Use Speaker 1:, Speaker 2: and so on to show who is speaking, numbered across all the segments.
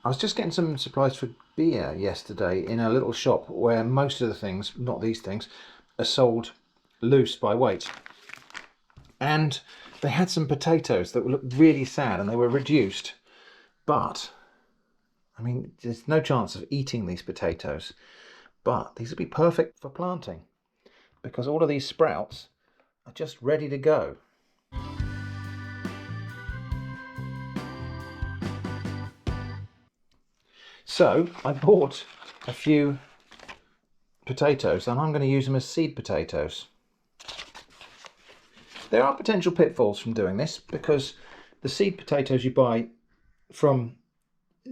Speaker 1: I was just getting some supplies for beer yesterday in a little shop where most of the things, not these things, are sold loose by weight. And they had some potatoes that looked really sad and they were reduced. But, I mean, there's no chance of eating these potatoes. But these would be perfect for planting because all of these sprouts are just ready to go. So I bought a few potatoes and I'm going to use them as seed potatoes. There are potential pitfalls from doing this because the seed potatoes you buy from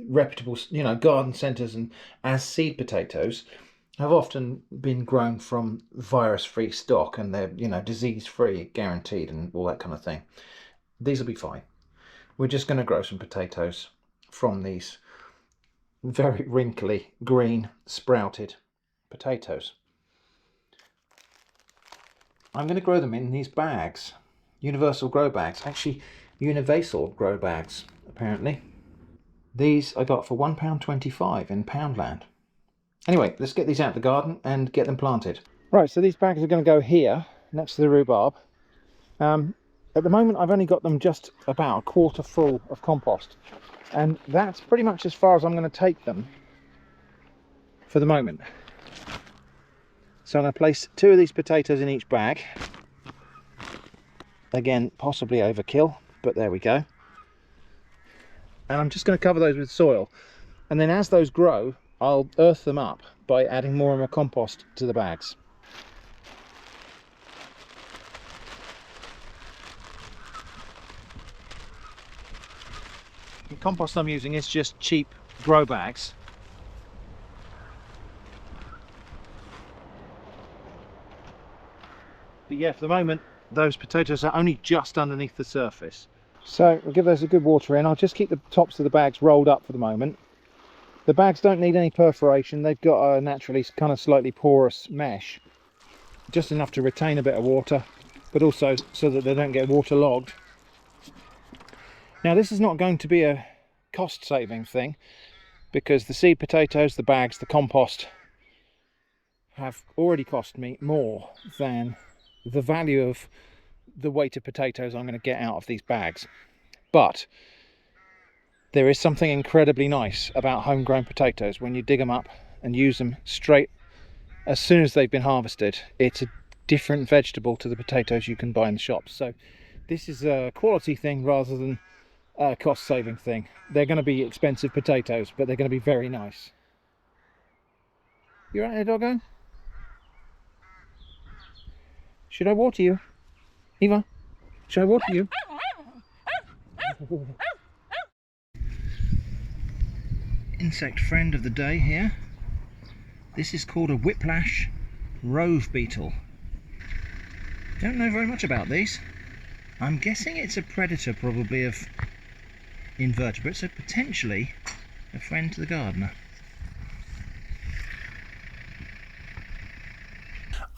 Speaker 1: reputable, garden centres and as seed potatoes have often been grown from virus-free stock and they're, disease-free, guaranteed, and all that kind of thing. These will be fine. We're just going to grow some potatoes from these very wrinkly, green, sprouted potatoes. I'm going to grow them in these bags, universal grow bags, actually universal grow bags, apparently. These I got for £1.25 in Poundland. Anyway, let's get these out of the garden and get them planted. Right, so these bags are going to go here, next to the rhubarb. At the moment I've only got them just about a quarter full of compost. And that's pretty much as far as I'm going to take them for the moment. So I'm going to place 2 of these potatoes in each bag. Again, possibly overkill, but there we go. And I'm just going to cover those with soil. And then as those grow, I'll earth them up by adding more and more compost to the bags. The compost I'm using is just cheap grow bags. But yeah, for the moment, those potatoes are only just underneath the surface. So we'll give those a good water in. I'll just keep the tops of the bags rolled up for the moment. The bags don't need any perforation. They've got a naturally kind of slightly porous mesh. Just enough to retain a bit of water, but also so that they don't get waterlogged. Now this is not going to be a cost-saving thing because the seed potatoes, the bags, the compost have already cost me more than the value of the weight of potatoes I'm going to get out of these bags. But there is something incredibly nice about homegrown potatoes when you dig them up and use them straight as soon as they've been harvested. It's a different vegetable to the potatoes you can buy in the shops. So this is a quality thing rather than a cost-saving thing. They're going to be expensive potatoes, but they're going to be very nice. You right there, doggo? Should I water you? Eva, should I water you? Insect friend of the day here. This is called a whiplash rove beetle. Don't know very much about these. I'm guessing it's a predator probably of invertebrates, so potentially a friend to the gardener.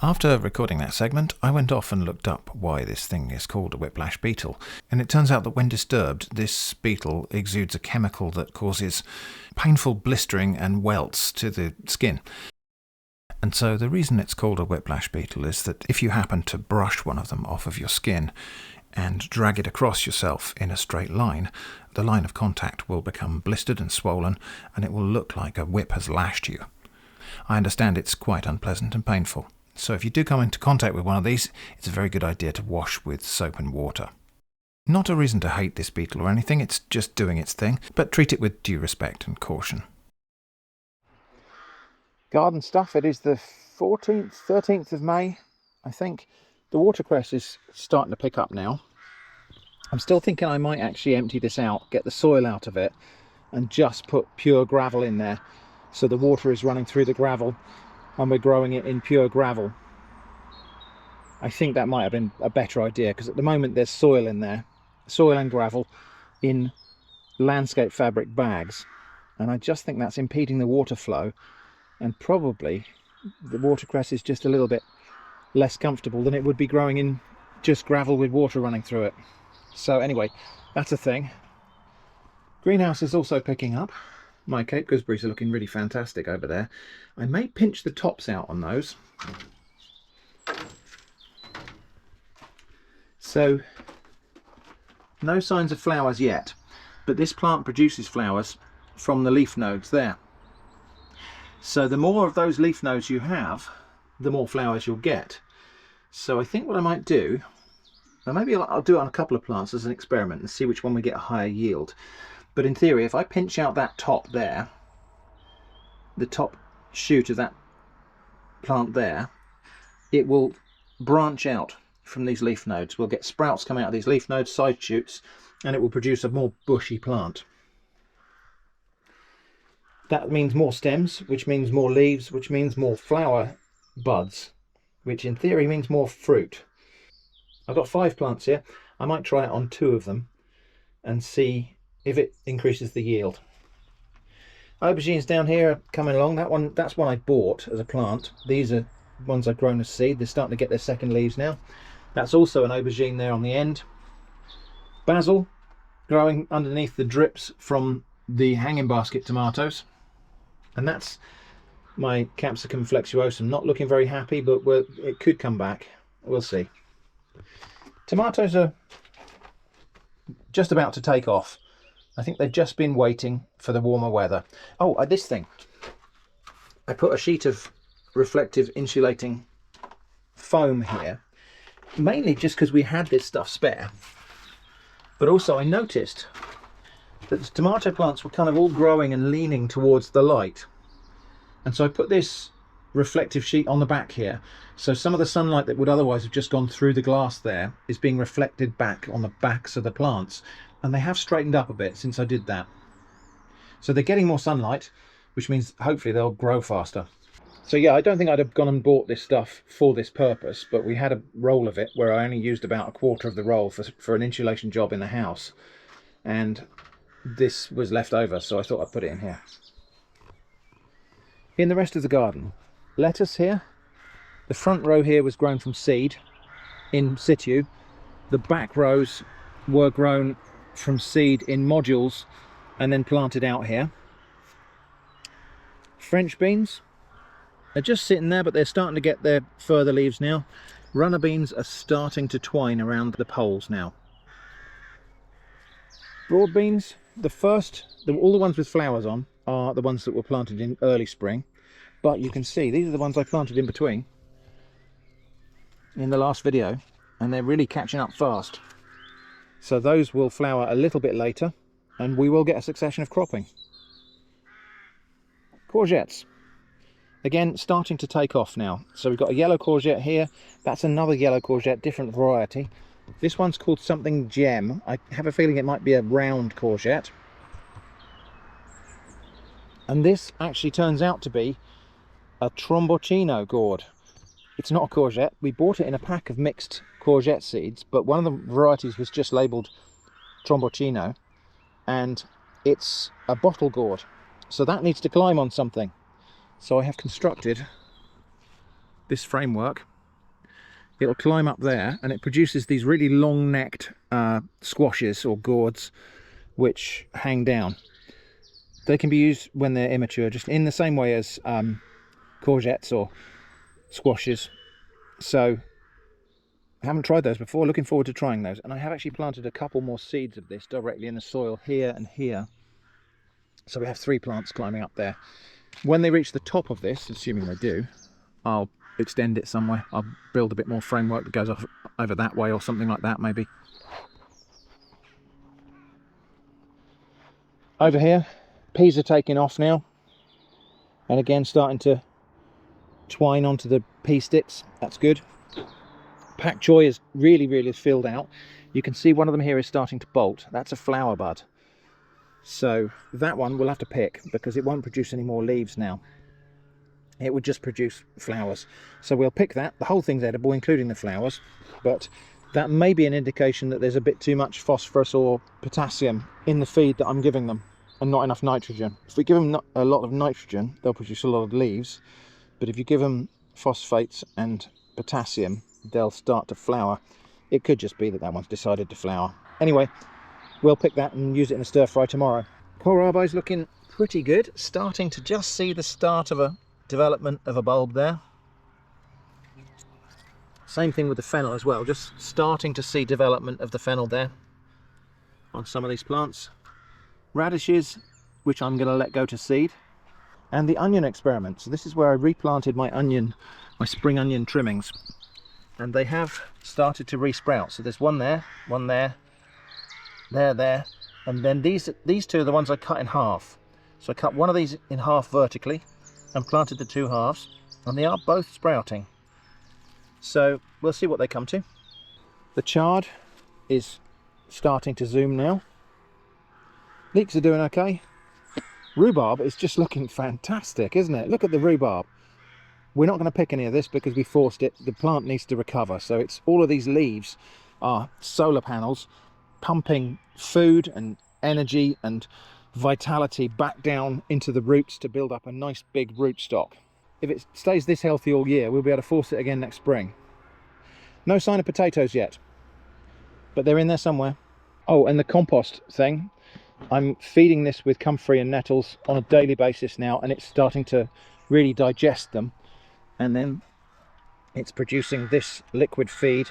Speaker 2: After recording that segment, I went off and looked up why this thing is called a whiplash beetle, and it turns out that when disturbed, this beetle exudes a chemical that causes painful blistering and welts to the skin. And so the reason it's called a whiplash beetle is that if you happen to brush one of them off of your skin and drag it across yourself in a straight line, the line of contact will become blistered and swollen, and it will look like a whip has lashed you. I understand it's quite unpleasant and painful. So if you do come into contact with one of these, it's a very good idea to wash with soap and water. Not a reason to hate this beetle or anything, it's just doing its thing, but treat it with due respect and caution.
Speaker 1: Garden stuff, it is the 14th, 13th of May, I think. The watercress is starting to pick up now. I'm still thinking I might actually empty this out, get the soil out of it, and just put pure gravel in there, so the water is running through the gravel and we're growing it in pure gravel. I think that might have been a better idea because at the moment there's soil in there, soil and gravel in landscape fabric bags, and I just think that's impeding the water flow, and probably the watercress is just a little bit less comfortable than it would be growing in just gravel with water running through it. So anyway, that's a thing. Greenhouse is also picking up. My Cape gooseberries are looking really fantastic over there. I may pinch the tops out on those. So, no signs of flowers yet, but this plant produces flowers from the leaf nodes there. So the more of those leaf nodes you have, the more flowers you'll get. So I think what I might do, well, maybe I'll do it on a couple of plants as an experiment and see which one we get a higher yield. But in theory, if I pinch out that top there, the top shoot of that plant there, it will branch out from these leaf nodes. We'll get sprouts coming out of these leaf nodes, side shoots, and it will produce a more bushy plant. That means more stems, which means more leaves, which means more flower buds, which in theory means more fruit. I've got 5 plants here. I might try it on 2 of them and see if it increases the yield. Aubergines down here are coming along. That's one I bought as a plant. These are ones I've grown as seed. They're starting to get their second leaves now. That's also an aubergine there on the end. Basil growing underneath the drips from the hanging basket tomatoes. And that's my capsicum flexuosum. Not looking very happy, but it could come back. We'll see. Tomatoes are just about to take off. I think they've just been waiting for the warmer weather. Oh, this thing. I put a sheet of reflective insulating foam here, mainly just because we had this stuff spare. But also I noticed that the tomato plants were kind of all growing and leaning towards the light. And so I put this reflective sheet on the back here. So some of the sunlight that would otherwise have just gone through the glass there is being reflected back on the backs of the plants. And they have straightened up a bit since I did that. So they're getting more sunlight, which means hopefully they'll grow faster. So yeah, I don't think I'd have gone and bought this stuff for this purpose, but we had a roll of it where I only used about 1/4 of the roll for an insulation job in the house. And this was left over, so I thought I'd put it in here. In the rest of the garden, lettuce here. The front row here was grown from seed in situ. The back rows were grown from seed in modules and then planted out here. French beans, they're just sitting there, but they're starting to get their further leaves now. Runner beans are starting to twine around the poles now. Broad beans, all the ones with flowers on are the ones that were planted in early spring, but you can see these are the ones I planted in between in the last video, and they're really catching up fast. So those will flower a little bit later and we will get a succession of cropping. Courgettes, again starting to take off now. So we've got a yellow courgette here. That's another yellow courgette, different variety. This one's called something gem. I have a feeling it might be a round courgette. And this actually turns out to be a tromboncino gourd. It's not a courgette. We bought it in a pack of mixed courgette seeds, but one of the varieties was just labelled tromboncino, and it's a bottle gourd. So that needs to climb on something. So I have constructed this framework. It'll climb up there, and it produces these really long-necked squashes or gourds which hang down. They can be used when they're immature, just in the same way as courgettes or squashes. So I haven't tried those before, looking forward to trying those. And I have actually planted a couple more seeds of this directly in the soil here and here. So we have 3 plants climbing up there. When they reach the top of this, assuming they do, I'll extend it somewhere. I'll build a bit more framework that goes off over that way or something like that maybe. Over here, peas are taking off now, and again starting to twine onto the pea sticks. That's good. Pak choy is really filled out. You can see one of them here is starting to bolt. That's a flower bud. So that one we'll have to pick because it won't produce any more leaves now. It would just produce flowers. So we'll pick that. The whole thing's edible, including the flowers, but that may be an indication that there's a bit too much phosphorus or potassium in the feed that I'm giving them and not enough nitrogen. If we give them a lot of nitrogen, they'll produce a lot of leaves, but if you give them phosphates and potassium, they'll start to flower. It could just be that that one's decided to flower. Anyway, we'll pick that and use it in a stir fry tomorrow. Kohlrabi is looking pretty good. Starting to just see the start of a development of a bulb there. Same thing with the fennel as well, just starting to see development of the fennel there on some of these plants. Radishes, which I'm going to let go to seed. And the onion experiment. So this is where I replanted my spring onion trimmings. And they have started to resprout. So there's one there, there. And then these two are the ones I cut in half. So I cut one of these in half vertically and planted the two halves. And they are both sprouting. So we'll see what they come to. The chard is starting to zoom now. Leeks are doing okay. Rhubarb is just looking fantastic, isn't it? Look at the rhubarb. We're not going to pick any of this because we forced it. The plant needs to recover. So it's all of these leaves are solar panels pumping food and energy and vitality back down into the roots to build up a nice big rootstock. If it stays this healthy all year, we'll be able to force it again next spring. No sign of potatoes yet, but they're in there somewhere. Oh, and the compost thing. I'm feeding this with comfrey and nettles on a daily basis now, and it's starting to really digest them. And then it's producing this liquid feed.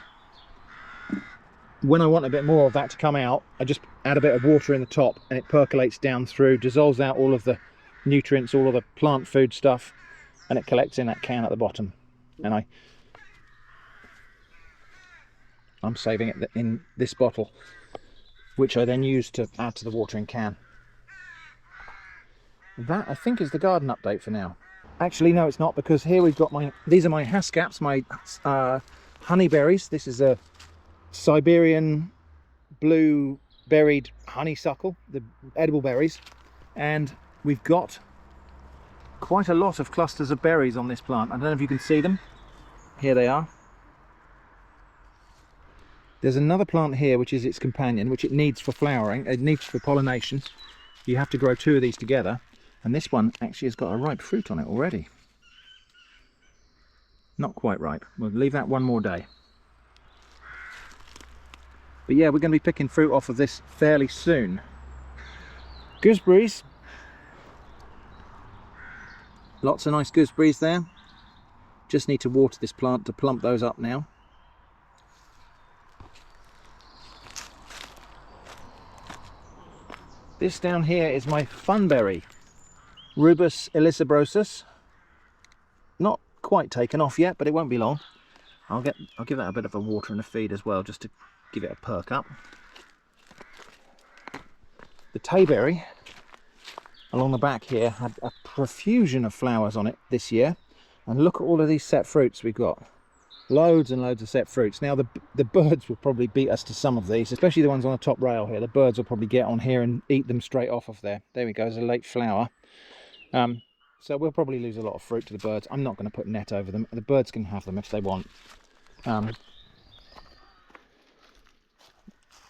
Speaker 1: When I want a bit more of that to come out, I just add a bit of water in the top and it percolates down through, dissolves out all of the nutrients, all of the plant food stuff, and it collects in that can at the bottom. And I'm saving it in this bottle, which I then use to add to the watering can. That, I think, is the garden update for now. Actually, no, it's not, because here we've got these are my haskaps, my honeyberries. This is a Siberian blue berried honeysuckle, the edible berries. And we've got quite a lot of clusters of berries on this plant. I don't know if you can see them. Here they are. There's another plant here which is its companion, which it needs for flowering, it needs for pollination. You have to grow two of these together, and this one actually has got a ripe fruit on it already. Not quite ripe. We'll leave that one more day. But yeah, we're going to be picking fruit off of this fairly soon. Gooseberries. Lots of nice gooseberries there. Just need to water this plant to plump those up now. This down here is my funberry, Rubus elisabrosus. Not quite taken off yet, but it won't be long. I'll give that a bit of a water and a feed as well, just to give it a perk up. The tayberry along the back here had a profusion of flowers on it this year, and look at all of these set fruits we've got. Loads and loads of set fruits. Now the birds will probably beat us to some of these, especially the ones on the top rail here. The birds will probably get on here and eat them straight off of there. There we go, there's a late flower. So we'll probably lose a lot of fruit to the birds. I'm not going to put net over them. The birds can have them if they want.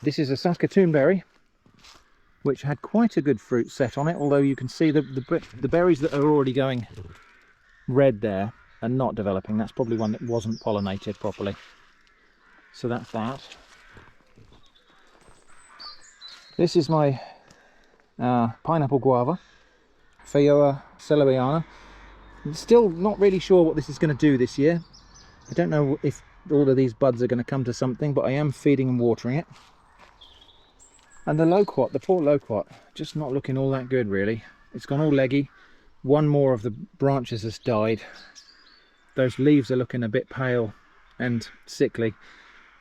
Speaker 1: This is a Saskatoon berry, which had quite a good fruit set on it, although you can see the berries that are already going red there and not developing. That's probably one that wasn't pollinated properly. So that's that. This is my pineapple guava, Phaeoa celoiana. I'm still not really sure what this is going to do this year. I don't know if all of these buds are going to come to something, but I am feeding and watering it. And the loquat, the poor loquat, just not looking all that good really. It's gone all leggy. One more of the branches has died. Those leaves are looking a bit pale and sickly.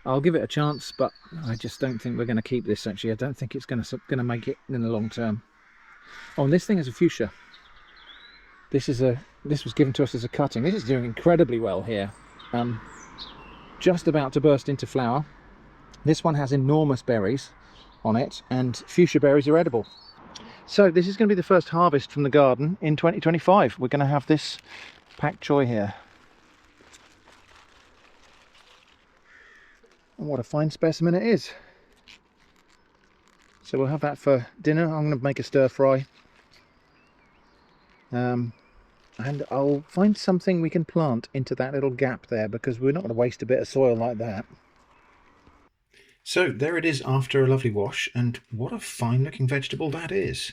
Speaker 1: I'll give it a chance, but I just don't think we're going to keep this actually. I don't think it's going to make it in the long term. Oh, and this thing is a fuchsia. This was given to us as a cutting. This is doing incredibly well here. Just about to burst into flower. This one has enormous berries on it, and fuchsia berries are edible. So this is going to be the first harvest from the garden in 2025. We're going to have this pak choi here. And what a fine specimen it is. So we'll have that for dinner. I'm going to make a stir fry. And I'll find something we can plant into that little gap there, because we're not going to waste a bit of soil like that.
Speaker 2: So there it is after a lovely wash, and what a fine looking vegetable that is.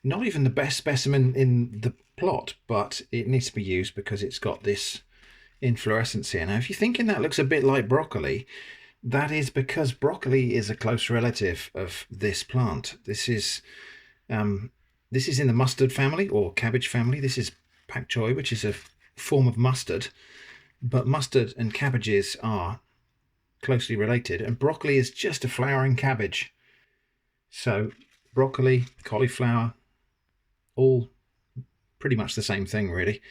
Speaker 2: not even the best specimen in the plot, but it needs to be used because it's got this inflorescence here. Now, if you're thinking that looks a bit like broccoli, that is because broccoli is a close relative of this plant. This is in the mustard family or cabbage family. This is pak choi, which is a form of mustard, but mustard and cabbages are closely related, and broccoli is just a flowering cabbage. So broccoli, cauliflower, all pretty much the same thing, really.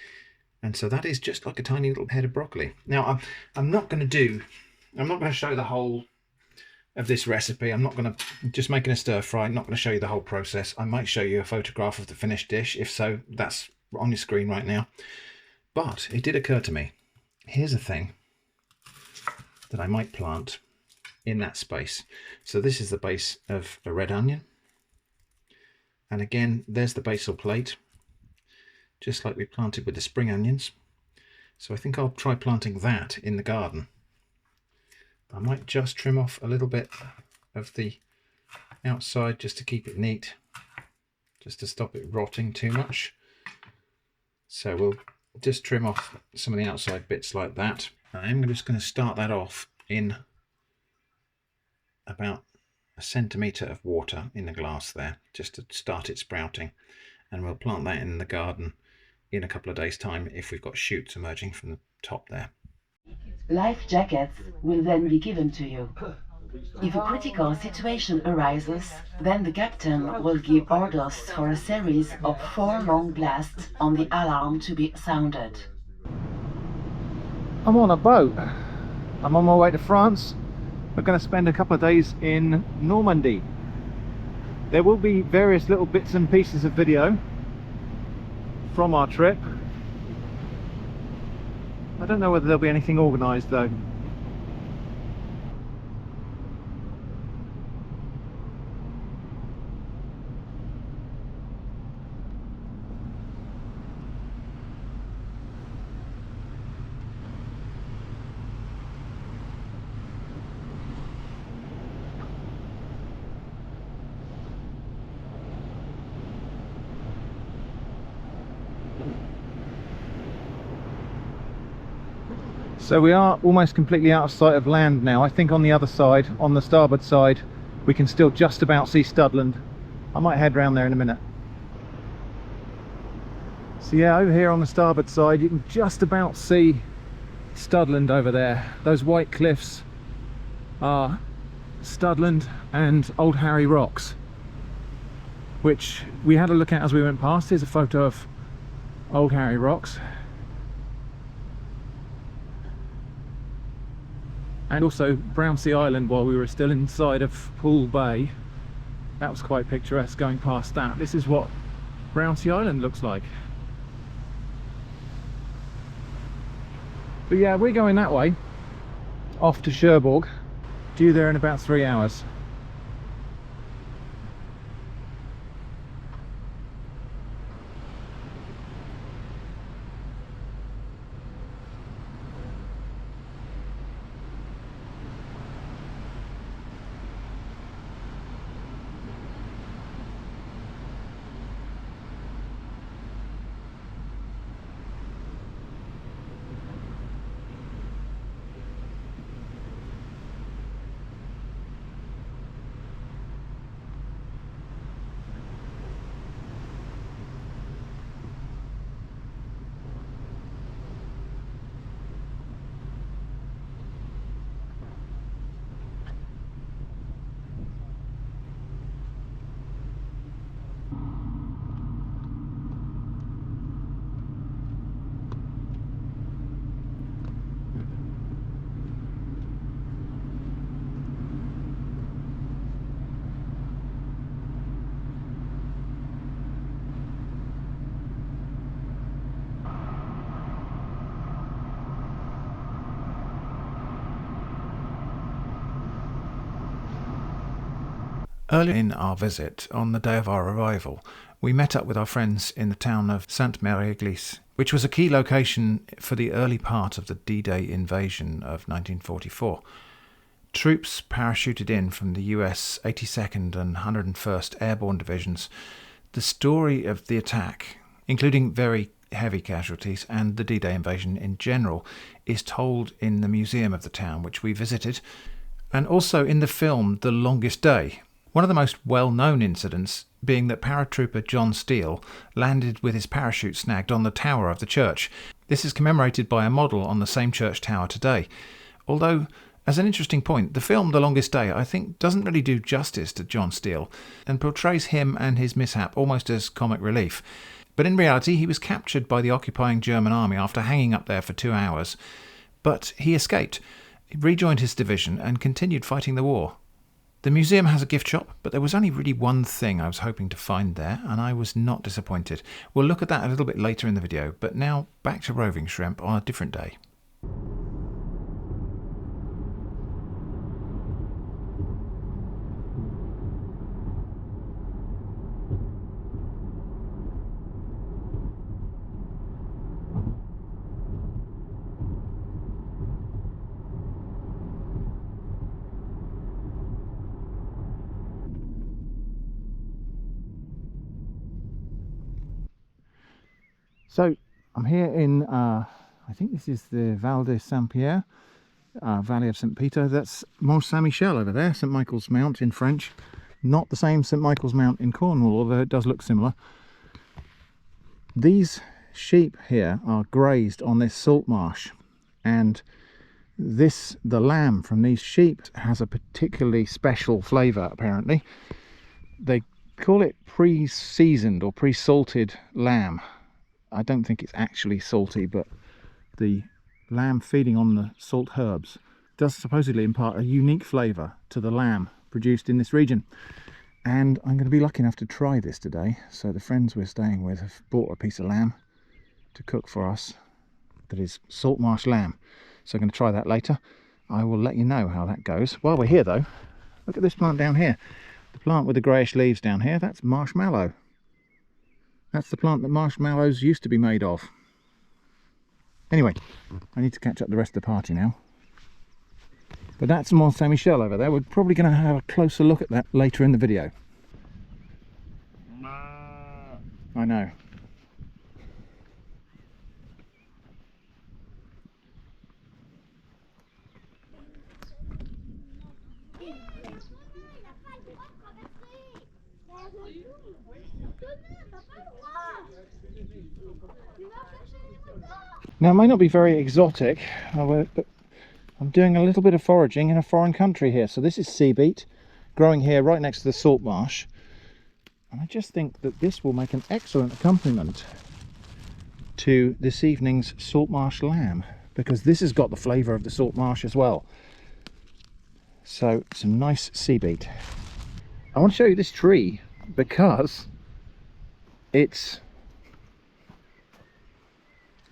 Speaker 2: And so that is just like a tiny little head of broccoli. Now, I'm not going to show the whole of this recipe. I'm not going to, just making a stir fry, I'm not going to show you the whole process. I might show you a photograph of the finished dish. If so, that's on your screen right now. But it did occur to me, here's a thing that I might plant in that space. So this is the base of a red onion. And again, there's the basil plate, just like we planted with the spring onions. So I think I'll try planting that in the garden. I might just trim off a little bit of the outside just to keep it neat, just to stop it rotting too much. So we'll just trim off some of the outside bits like that. I'm just going to start that off in about a centimetre of water in the glass there, just to start it sprouting. And we'll plant that in the garden in a couple of days' time if we've got shoots emerging from the top there.
Speaker 3: Life jackets will then be given to you. If a critical situation arises, then the captain will give orders for a series of 4 long blasts on the alarm to be sounded.
Speaker 1: I'm on a boat. I'm on my way to France. We're going to spend a couple of days in Normandy. There will be various little bits and pieces of video from our trip. I don't know whether there'll be anything organised though. So we are almost completely out of sight of land now. I think on the other side, on the starboard side, we can still just about see Studland. I might head round there in a minute. So yeah, over here on the starboard side, you can just about see Studland over there. Those white cliffs are Studland and Old Harry Rocks, which we had a look at as we went past. Here's a photo of Old Harry Rocks. And also Brownsea Island while we were still inside of Poole Bay. That was quite picturesque going past that. This is what Brownsea Island looks like. But yeah, we're going that way, off to Cherbourg, due there in about 3 hours.
Speaker 2: Early in our visit, on the day of our arrival, we met up with our friends in the town of Sainte-Mère-Église, which was a key location for the early part of the D-Day invasion of 1944. Troops parachuted in from the US 82nd and 101st Airborne Divisions. The story of the attack, including very heavy casualties and the D-Day invasion in general, is told in the museum of the town, which we visited, and also in the film The Longest Day. One of the most well-known incidents being that paratrooper John Steele landed with his parachute snagged on the tower of the church. This is commemorated by a model on the same church tower today. Although, as an interesting point, the film The Longest Day, I think, doesn't really do justice to John Steele and portrays him and his mishap almost as comic relief. But in reality, he was captured by the occupying German army after hanging up there for 2 hours. But he escaped, rejoined his division and continued fighting the war. The museum has a gift shop, but there was only really one thing I was hoping to find there, and I was not disappointed. We'll look at that a little bit later in the video, but now back to Roving Shrimp on a different day.
Speaker 1: So I'm here in, I think this is the Val de Saint-Pierre, Valley of St. Peter. That's Mont Saint-Michel over there, St. Michael's Mount in French. Not the same St. Michael's Mount in Cornwall, although it does look similar. These sheep here are grazed on this salt marsh, and the lamb from these sheep has a particularly special flavour apparently. They call it pre-seasoned or pre-salted lamb. I don't think it's actually salty, but the lamb feeding on the salt herbs does supposedly impart a unique flavour to the lamb produced in this region. And I'm going to be lucky enough to try this today. So the friends we're staying with have bought a piece of lamb to cook for us that is salt marsh lamb. So I'm going to try that later. I will let you know how that goes. While we're here though, look at this plant down here. The plant with the greyish leaves down here, that's marshmallow. That's the plant that marshmallows used to be made of. Anyway, I need to catch up the rest of the party now. But that's Mont Saint-Michel over there. We're probably going to have a closer look at that later in the video. I know. Now, it may not be very exotic, but I'm doing a little bit of foraging in a foreign country here. So this is sea beet, growing here right next to the salt marsh. And I just think that this will make an excellent accompaniment to this evening's salt marsh lamb, because this has got the flavour of the salt marsh as well. So some nice sea beet. I want to show you this tree because it's...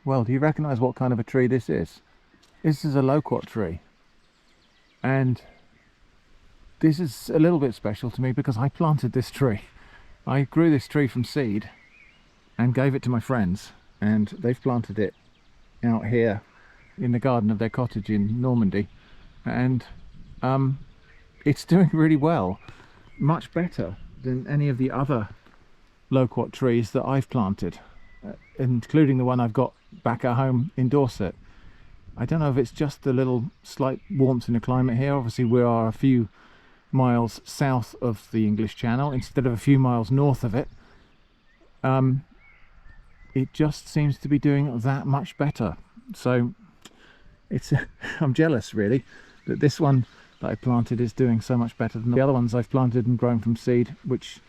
Speaker 1: Well, do you recognise what kind of a tree this is? This is a loquat tree. And this is a little bit special to me because I planted this tree. I grew this tree from seed and gave it to my friends, and they've planted it out here in the garden of their cottage in Normandy. And it's doing really well. Much better than any of the other loquat trees that I've planted, including the one I've got back at home in Dorset. I don't know if it's just the little slight warmth in the climate here. Obviously we are a few miles south of the English Channel instead of a few miles north of it. It just seems to be doing that much better. So it's I'm jealous really that this one that I planted is doing so much better than the other ones I've planted and grown from seed, which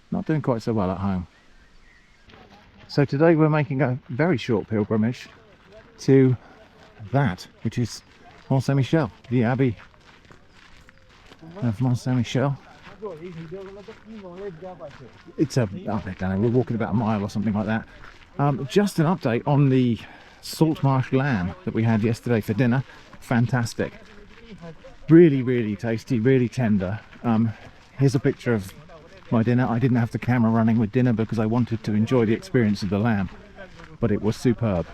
Speaker 1: not doing quite so well at home. So today we're making a very short pilgrimage to that, which is Mont Saint-Michel, the Abbey of Mont Saint-Michel. It's I don't know, we're walking about a mile or something like that. Just an update on the salt marsh lamb that we had yesterday for dinner. Fantastic. Really, really tasty, really tender. Here's a picture of my dinner. I didn't have the camera running with dinner because I wanted to enjoy the experience of the lamb, but it was superb.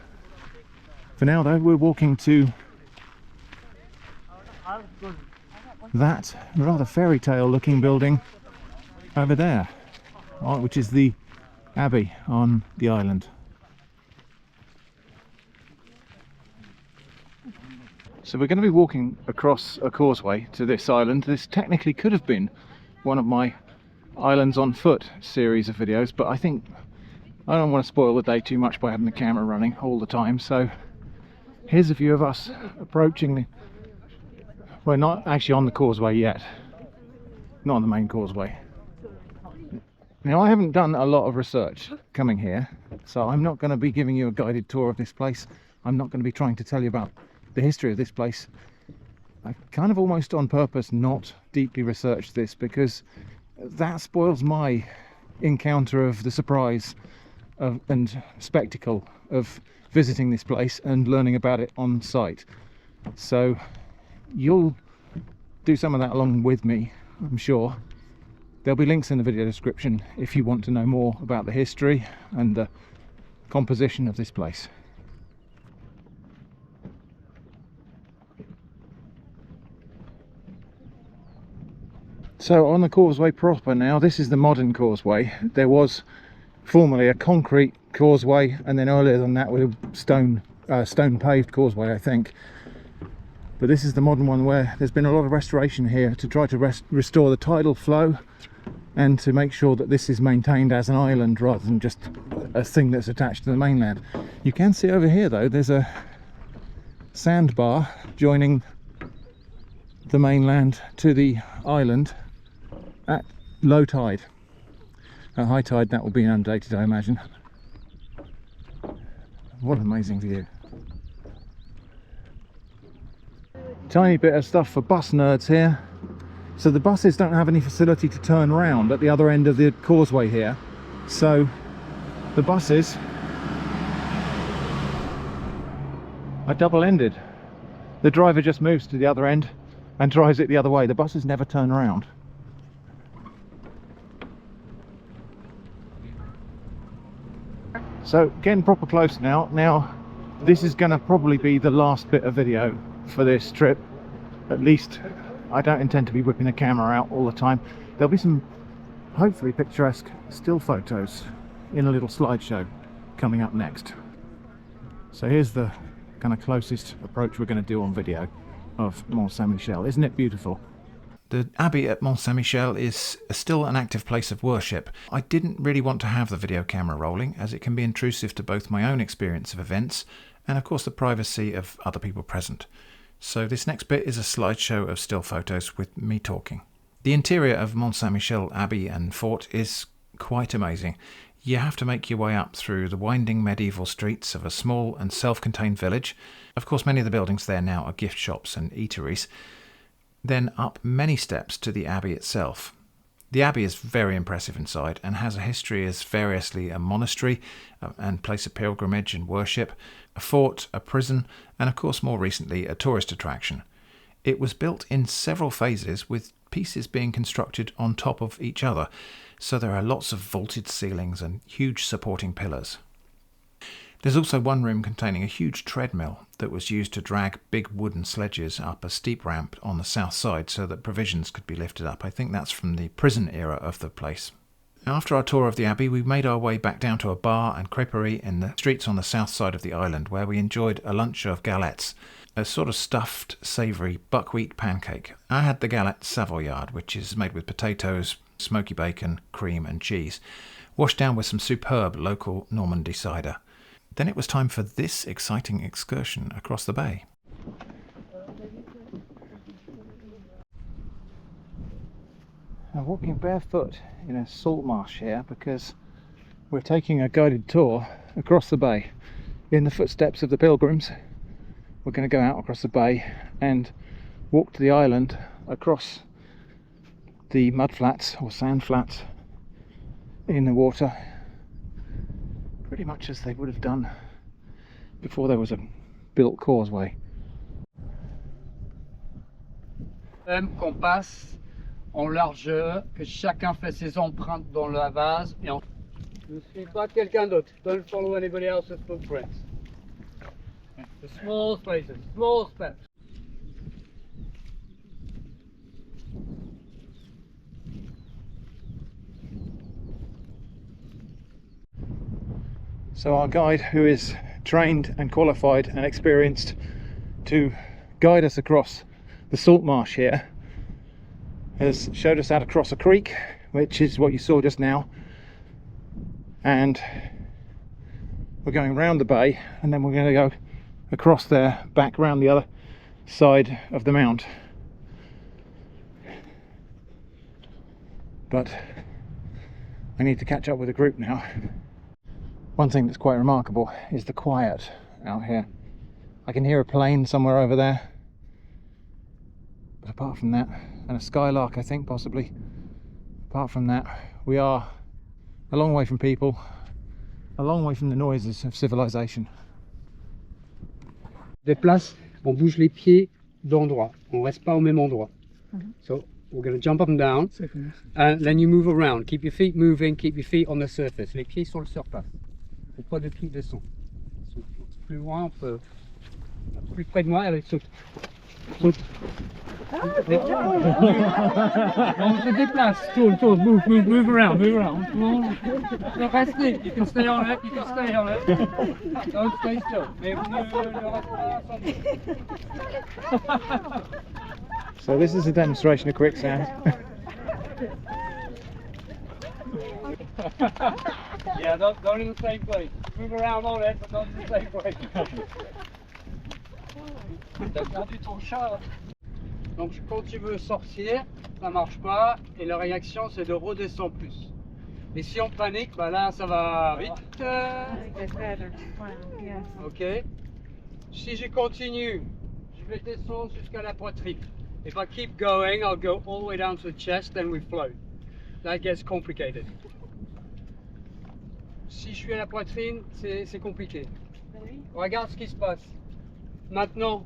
Speaker 1: For now though, we're walking to that rather fairy tale looking building over there, which is the abbey on the island. So we're going to be walking across a causeway to this island. This technically could have been one of my Islands on Foot series of videos, but I think I don't want to spoil the day too much by having the camera running all the time. So here's a view of us approaching the... We're not actually on the causeway yet, not on the main causeway. Now, I haven't done a lot of research coming here, so I'm not going to be giving you a guided tour of this place. I'm not going to be trying to tell you about the history of this place. I've kind of almost on purpose not deeply researched this, because that spoils my encounter of the surprise and spectacle of visiting this place and learning about it on site. So you'll do some of that along with me, I'm sure. There'll be links in the video description if you want to know more about the history and the composition of this place. So on the causeway proper now, this is the modern causeway. There was formerly a concrete causeway, and then earlier than that with a stone paved causeway, I think. But this is the modern one, where there's been a lot of restoration here to try to restore the tidal flow and to make sure that this is maintained as an island rather than just a thing that's attached to the mainland. You can see over here though, there's a sandbar joining the mainland to the island at low tide. At high tide that will be inundated, I imagine. What an amazing view. Tiny bit of stuff for bus nerds here. So the buses don't have any facility to turn around at the other end of the causeway here. So the buses are double-ended. The driver just moves to the other end and drives it the other way. The buses never turn around. So getting proper close now. Now this is going to probably be the last bit of video for this trip. At least I don't intend to be whipping the camera out all the time. There'll be some hopefully picturesque still photos in a little slideshow coming up next. So here's the kind of closest approach we're going to do on video of Mont Saint-Michel. Isn't it beautiful?
Speaker 2: The abbey at Mont Saint-Michel is still an active place of worship. I didn't really want to have the video camera rolling, as it can be intrusive to both my own experience of events and of course the privacy of other people present. So this next bit is a slideshow of still photos with me talking. The interior of Mont Saint-Michel Abbey and Fort is quite amazing. You have to make your way up through the winding medieval streets of a small and self-contained village. Of course, many of the buildings there now are gift shops and eateries. Then up many steps to the abbey itself. The abbey is very impressive inside and has a history as variously a monastery and place of pilgrimage and worship, a fort, a prison, and of course more recently a tourist attraction. It was built in several phases, with pieces being constructed on top of each other, so there are lots of vaulted ceilings and huge supporting pillars. There's also one room containing a huge treadmill that was used to drag big wooden sledges up a steep ramp on the south side so that provisions could be lifted up. I think that's from the prison era of the place. After our tour of the abbey, we made our way back down to a bar and creperie in the streets on the south side of the island, where we enjoyed a lunch of galettes, a sort of stuffed, savoury buckwheat pancake. I had the galette savoyard, which is made with potatoes, smoky bacon, cream and cheese, washed down with some superb local Normandy cider. Then it was time for this exciting excursion across the bay. I'm walking barefoot in a salt marsh here because we're taking a guided tour across the bay in the footsteps of the pilgrims. We're going to go out across the bay and walk to the island across the mud flats or sand flats in the water, pretty much as they would have done before there was a built causeway.
Speaker 4: Qu'on passe en largeur, que chacun fait ses empreintes dans la vase et en... Ne suis pas quelqu'un d'autre. Don't follow anybody else's footprints. The small spaces, small steps.
Speaker 1: So our guide, who is trained and qualified and experienced to guide us across the salt marsh here, has showed us how to cross a creek, which is what you saw just now, and we're going round the bay, and then we're going to go across there, back round the other side of the mount. But I need to catch up with the group now. One thing that's quite remarkable is the quiet out here. I can hear a plane somewhere over there, but apart from that, and a skylark I think possibly, apart from that, we are a long way from people, a long way from the noises of civilization.
Speaker 4: Déplace, on bouge les pieds d'endroit, on reste pas au même endroit. So we're going to jump up and down, and then you move around. Keep your feet moving, keep your feet on the surface. Les pieds sur le surface. Faut pas de trucs de son. Plus loin, on peut. Plus près de moi, allez, saute. Saute. On se déplace, tourne, move around. No, restez. You can stay on it, Don't stay still. Mais
Speaker 1: So this is a demonstration of quicksand.
Speaker 4: Yeah, don't in the same place. Move around on it, but not in the same place. T'as perdu ton chat. Donc quand tu veux sortir, ça marche pas, et la réaction c'est de redescendre plus. Et si on panique, bah là ça va vite. Ok. Si je continue, je vais descendre jusqu'à la poitrine. If I keep going, I'll go all the way down to the chest, then we float. That gets complicated. Si je suis à la poitrine, c'est compliqué. Regarde ce qui se passe. Maintenant,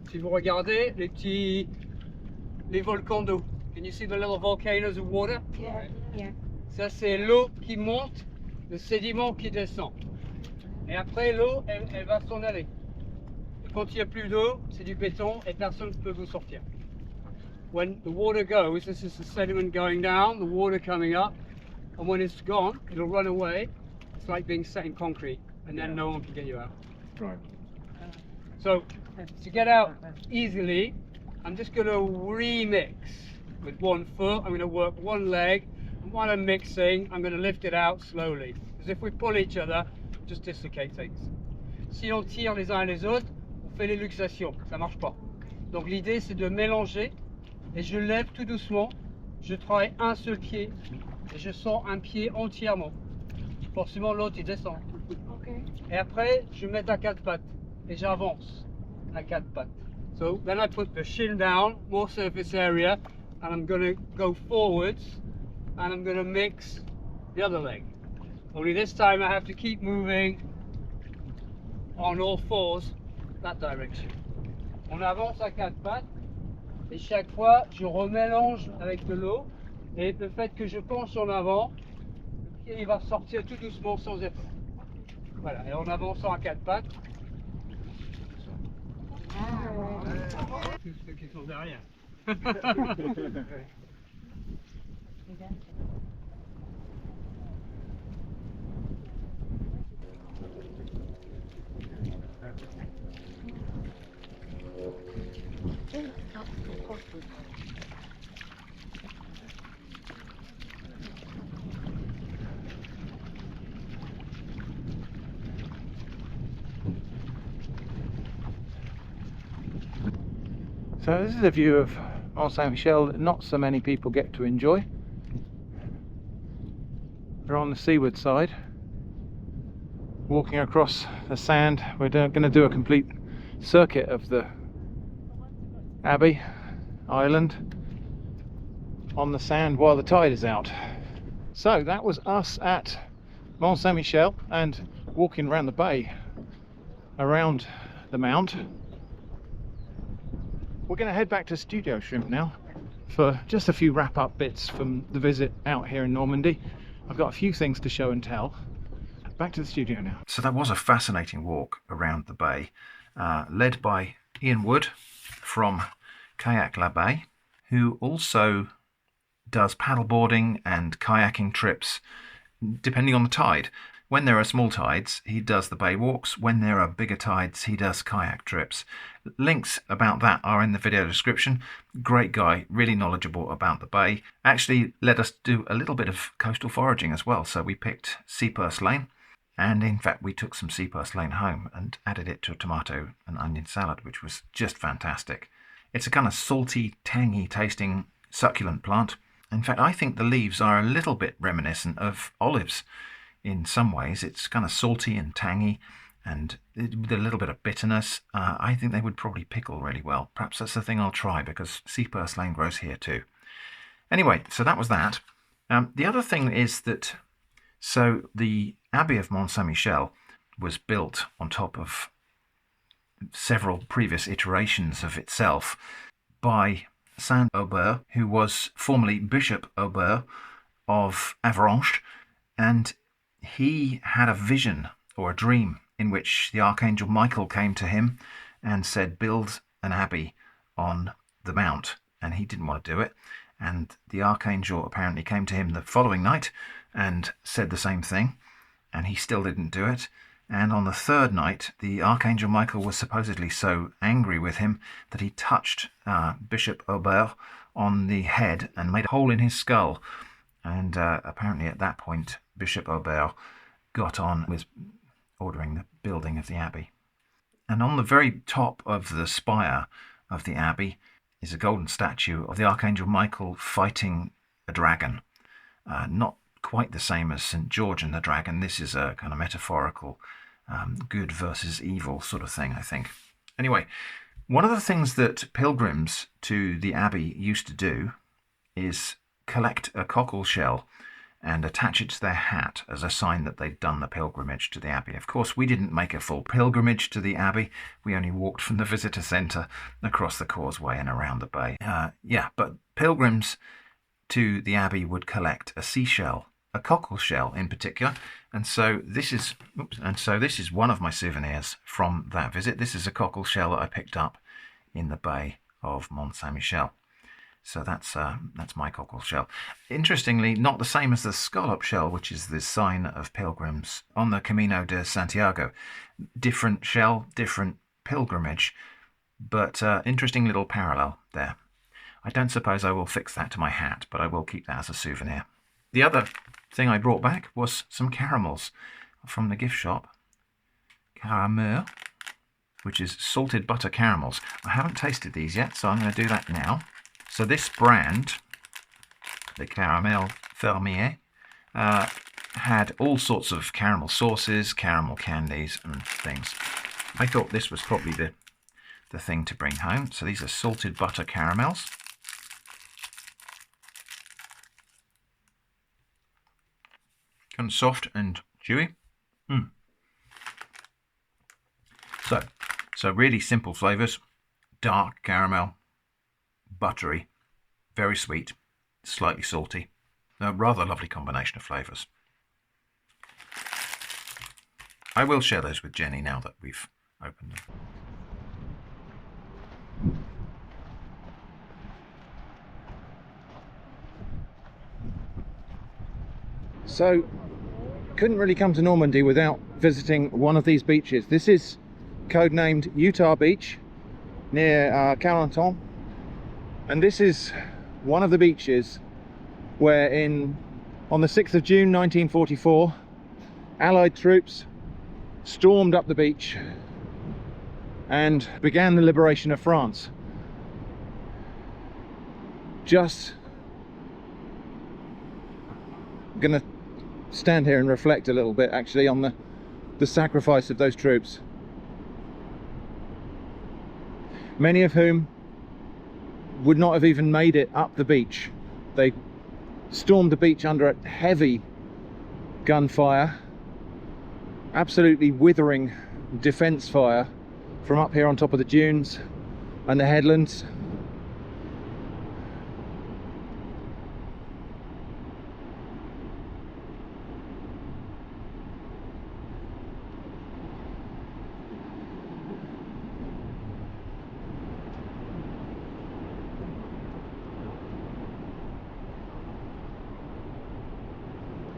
Speaker 4: si vous regardez les volcans d'eau. Can you see the little volcanoes of water?
Speaker 5: Yeah.
Speaker 4: Ça c'est l'eau qui monte, le sédiment qui descend. Et après l'eau, elle va s'en aller. Et quand il n'y a plus d'eau, c'est du béton et personne ne peut vous sortir. When the water goes, this is the sediment going down, the water coming up, and when it's gone, it'll run away. It's like being set in concrete, and then no one can get you out.
Speaker 1: Right.
Speaker 4: So, to get out easily, I'm just going to remix with one foot. I'm going to work one leg, and while I'm mixing, I'm going to lift it out slowly. Because if we pull each other, it just dislocates things. Si on tire les uns les autres, on fait les luxations, ça marche pas. Donc l'idée c'est de mélanger, et je lève tout doucement, je travaille un seul pied, et je sors un pied entièrement. Forcément l'autre il descend.
Speaker 5: Okay.
Speaker 4: Et après, je mets à quatre pattes, et j'avance à quatre pattes. So then I put the shin down, more surface area, and I'm going to go forwards, and I'm going to mix the other leg. Only this time I have to keep moving on all fours, that direction. On avance à quatre pattes, et chaque fois je remélange avec de l'eau, et le fait que je penche en avant, le pied il va sortir tout doucement sans effort. Voilà, et en avançant à quatre pattes, tous ceux qui sont derrière.
Speaker 1: So this is a view of Mont Saint-Michel that not so many people get to enjoy. We're on the seaward side, walking across the sand. We're going to do a complete circuit of the Abbey Island on the sand while the tide is out. So that was us at Mont Saint-Michel and walking around the bay around the mount. We're going to head back to Studio Shrimp now for just a few wrap-up bits from the visit out here in Normandy. I've got a few things to show and tell. Back to the studio now.
Speaker 2: So that was a fascinating walk around the bay, led by Ian Wood from Kayak La Bay, who also does paddleboarding and kayaking trips depending on the tide. When there are small tides, he does the bay walks. When there are bigger tides, he does kayak trips. Links about that are in the video description. Great guy, really knowledgeable about the bay. Actually let us do a little bit of coastal foraging as well. So we picked sea purslane, and in fact we took some sea purslane home and added it to a tomato and onion salad, which was just fantastic. It's a kind of salty, tangy tasting succulent plant. In fact, I think the leaves are a little bit reminiscent of olives. In some ways, it's kind of salty and tangy, and with a little bit of bitterness. I think they would probably pickle really well. Perhaps that's the thing I'll try, because sea purslane grows here too. Anyway, so that was that. The other thing is that, so the Abbey of Mont Saint-Michel was built on top of several previous iterations of itself by Saint Aubert, who was formerly Bishop Aubert of Avranches, and he had a vision or a dream in which the Archangel Michael came to him and said, build an abbey on the mount, and he didn't want to do it. And the Archangel apparently came to him the following night and said the same thing, and he still didn't do it. And on the third night, the Archangel Michael was supposedly so angry with him that he touched Bishop Aubert on the head and made a hole in his skull. And apparently at that point, Bishop Aubert got on with ordering the building of the abbey. And on the very top of the spire of the abbey is a golden statue of the Archangel Michael fighting a dragon. Not quite the same as St. George and the dragon. This is a kind of metaphorical good versus evil sort of thing, I think. Anyway, one of the things that pilgrims to the abbey used to do is collect a cockle shell and attach it to their hat as a sign that they'd done the pilgrimage to the abbey. Of course, we didn't make a full pilgrimage to the abbey. We only walked from the visitor centre across the causeway and around the bay. But pilgrims to the abbey would collect a seashell, a cockle shell in particular, and so this is one of my souvenirs from that visit. This is a cockle shell that I picked up in the bay of Mont Saint-Michel. So that's my cockle shell. Interestingly, not the same as the scallop shell, which is the sign of pilgrims on the Camino de Santiago. Different shell, different pilgrimage, but interesting little parallel there. I don't suppose I will fix that to my hat, but I will keep that as a souvenir. The other thing I brought back was some caramels from the gift shop. Caramel, which is salted butter caramels. I haven't tasted these yet, so I'm going to do that now. So this brand, the Caramel Fermier, had all sorts of caramel sauces, caramel candies and things. I thought this was probably the thing to bring home. So these are salted butter caramels. Kind of soft and chewy. So really simple flavours. Dark caramel, buttery, very sweet, slightly salty. A rather lovely combination of flavours. I will share those with Jenny now that we've opened them.
Speaker 1: So, couldn't really come to Normandy without visiting one of these beaches. This is codenamed Utah Beach near Carentan, and this is one of the beaches where on the 6th of June 1944 Allied troops stormed up the beach and began the liberation of France. Just gonna stand here and reflect a little bit actually on the sacrifice of those troops, many of whom would not have even made it up the beach. They stormed the beach under a heavy gunfire, absolutely withering defence fire from up here on top of the dunes and the headlands.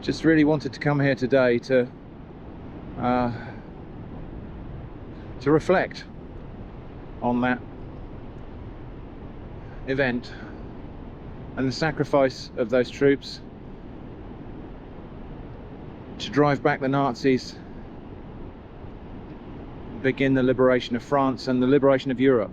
Speaker 1: Just really wanted to come here today to to reflect on that event and the sacrifice of those troops to drive back the Nazis, begin the liberation of France and the liberation of Europe.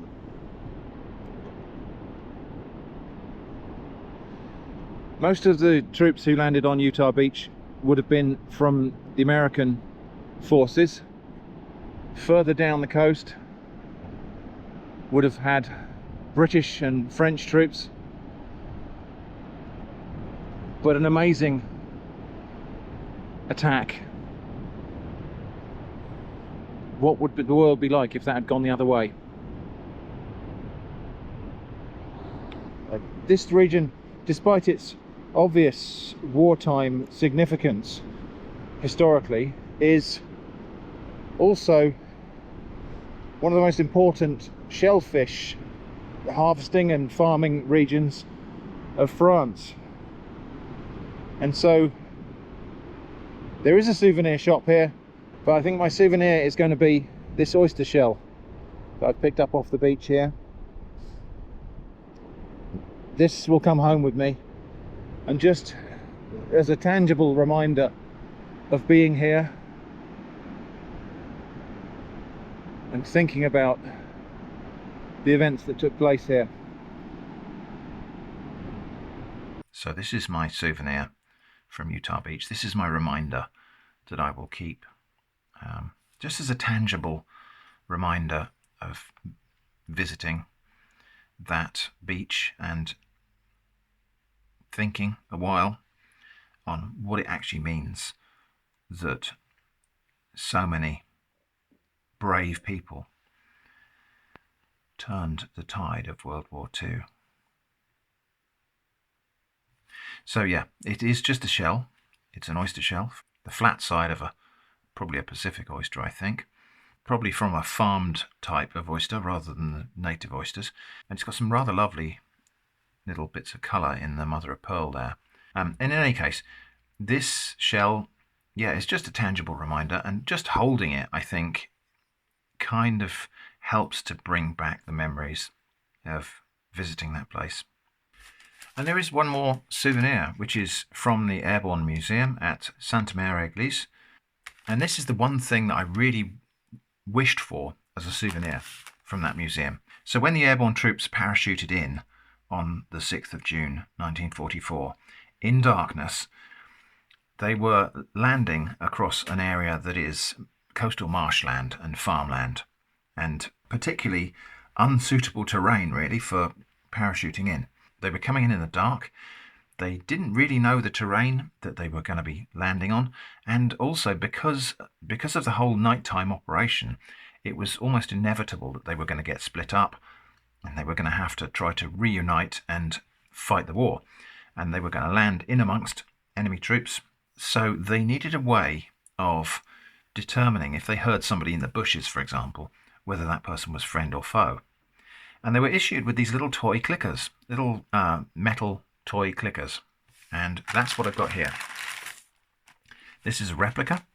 Speaker 1: Most of the troops who landed on Utah Beach would have been from the American forces. Further down the coast would have had British and French troops. But an amazing attack. What would the world be like if that had gone the other way? This region, despite its obvious wartime significance historically, is also one of the most important shellfish harvesting and farming regions of France. And so there is a souvenir shop here, but I think my souvenir is going to be this oyster shell that I've picked up off the beach here. This will come home with me, and just as a tangible reminder of being here and thinking about the events that took place here.
Speaker 2: So this is my souvenir from Utah Beach. This is my reminder that I will keep, just as a tangible reminder of visiting that beach and thinking a while on what it actually means that so many brave people turned the tide of World War II. So yeah, it is just a shell. It's an oyster shell, the flat side of probably a Pacific oyster, I think. Probably from a farmed type of oyster rather than the native oysters. And it's got some rather lovely little bits of colour in the mother of pearl there. In any case, this shell, yeah, it's just a tangible reminder, and just holding it, I think, kind of helps to bring back the memories of visiting that place. And there is one more souvenir, which is from the Airborne Museum at Sainte Mère Église. And this is the one thing that I really wished for as a souvenir from that museum. So when the airborne troops parachuted in on the 6th of June 1944, in darkness, they were landing across an area that is coastal marshland and farmland, and particularly unsuitable terrain really for parachuting in. They were coming in the dark. They didn't really know the terrain that they were going to be landing on, and also because of the whole nighttime operation, it was almost inevitable that they were going to get split up, and they were going to have to try to reunite and fight the war, and they were going to land in amongst enemy troops. So they needed a way of determining, if they heard somebody in the bushes, for example, whether that person was friend or foe. And they were issued with these little toy clickers, little metal toy clickers. And that's what I've got here. This is a replica.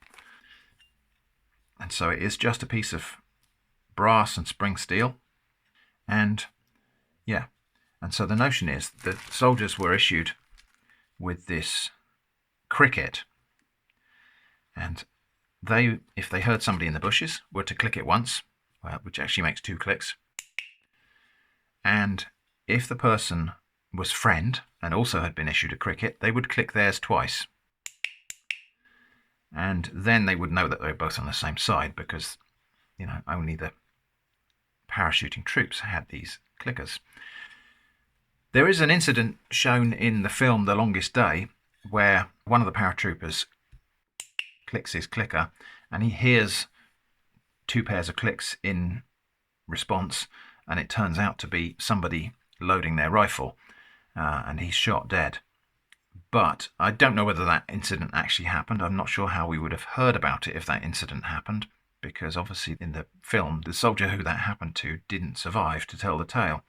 Speaker 2: And so it is just a piece of brass and spring steel. And yeah, and so the notion is that soldiers were issued with this cricket. And they, if they heard somebody in the bushes, were to click it once, which actually makes 2 clicks. And if the person was friend and also had been issued a cricket, they would click theirs twice. And then they would know that they were both on the same side, because, you know, only the parachuting troops had these clickers. There is an incident shown in the film The Longest Day where one of the paratroopers clicks his clicker and he hears 2 pairs of clicks in response, and it turns out to be somebody loading their rifle, and he's shot dead. But I don't know whether that incident actually happened. I'm not sure how we would have heard about it if that incident happened, because obviously in the film, the soldier who that happened to didn't survive to tell the tale.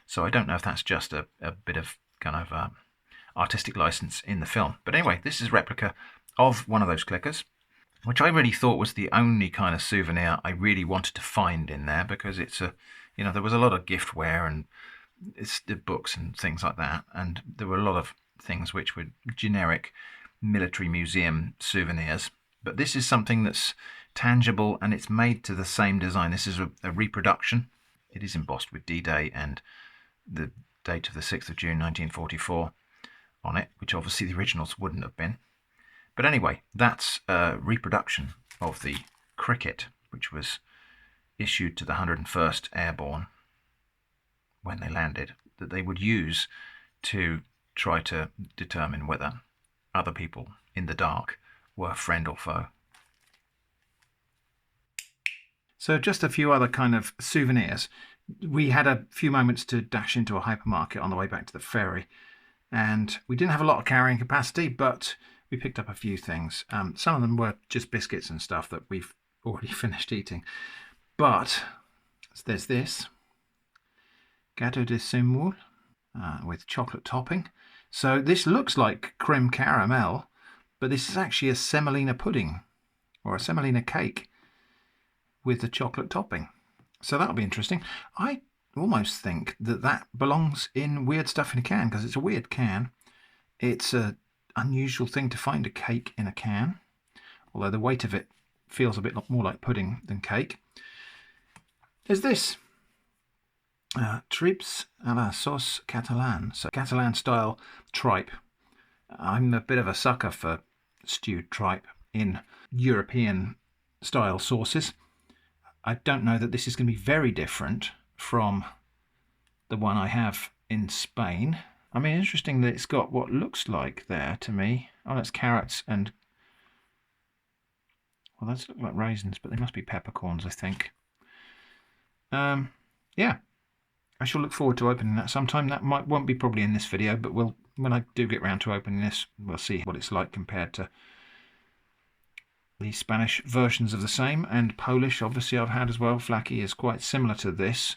Speaker 2: So I don't know if that's just a bit of kind of artistic license in the film. But anyway, this is a replica of one of those clickers. which I really thought was the only kind of souvenir I really wanted to find in there, because it's a, you know, there was a lot of giftware and it's the books and things like that, and there were a lot of things which were generic military museum souvenirs. But this is something that's tangible, and it's made to the same design. This is a reproduction. It is embossed with D-Day and the date of the 6th of June 1944 on it, which obviously the originals wouldn't have been. But anyway, that's a reproduction of the cricket, which was issued to the 101st Airborne when they landed, that they would use to try to determine whether other people in the dark were friend or foe. So just a few other kind of souvenirs. We had a few moments to dash into a hypermarket on the way back to the ferry, and we didn't have a lot of carrying capacity, but we picked up a few things. Some of them were just biscuits and stuff that we've already finished eating. But there's this gâteau de semoule with chocolate topping. So this looks like creme caramel, but this is actually a semolina pudding or a semolina cake with the chocolate topping. So that'll be interesting. I almost think that that belongs in Weird Stuff in a Can, because it's a weird can. It's an unusual thing to find a cake in a can, although the weight of it feels a bit more like pudding than cake. There's this tripes à la sauce catalane, so Catalan style tripe. I'm a bit of a sucker for stewed tripe in European style sauces. I don't know that this is going to be very different from the one I have in Spain. I mean, interesting that it's got what looks like there to me. Oh, that's carrots and, well, those look like raisins, but they must be peppercorns, I think. Yeah, I shall look forward to opening that sometime. That won't be probably in this video, but when I do get round to opening this, we'll see what it's like compared to the Spanish versions of the same, and Polish obviously I've had as well. Flaki is quite similar to this.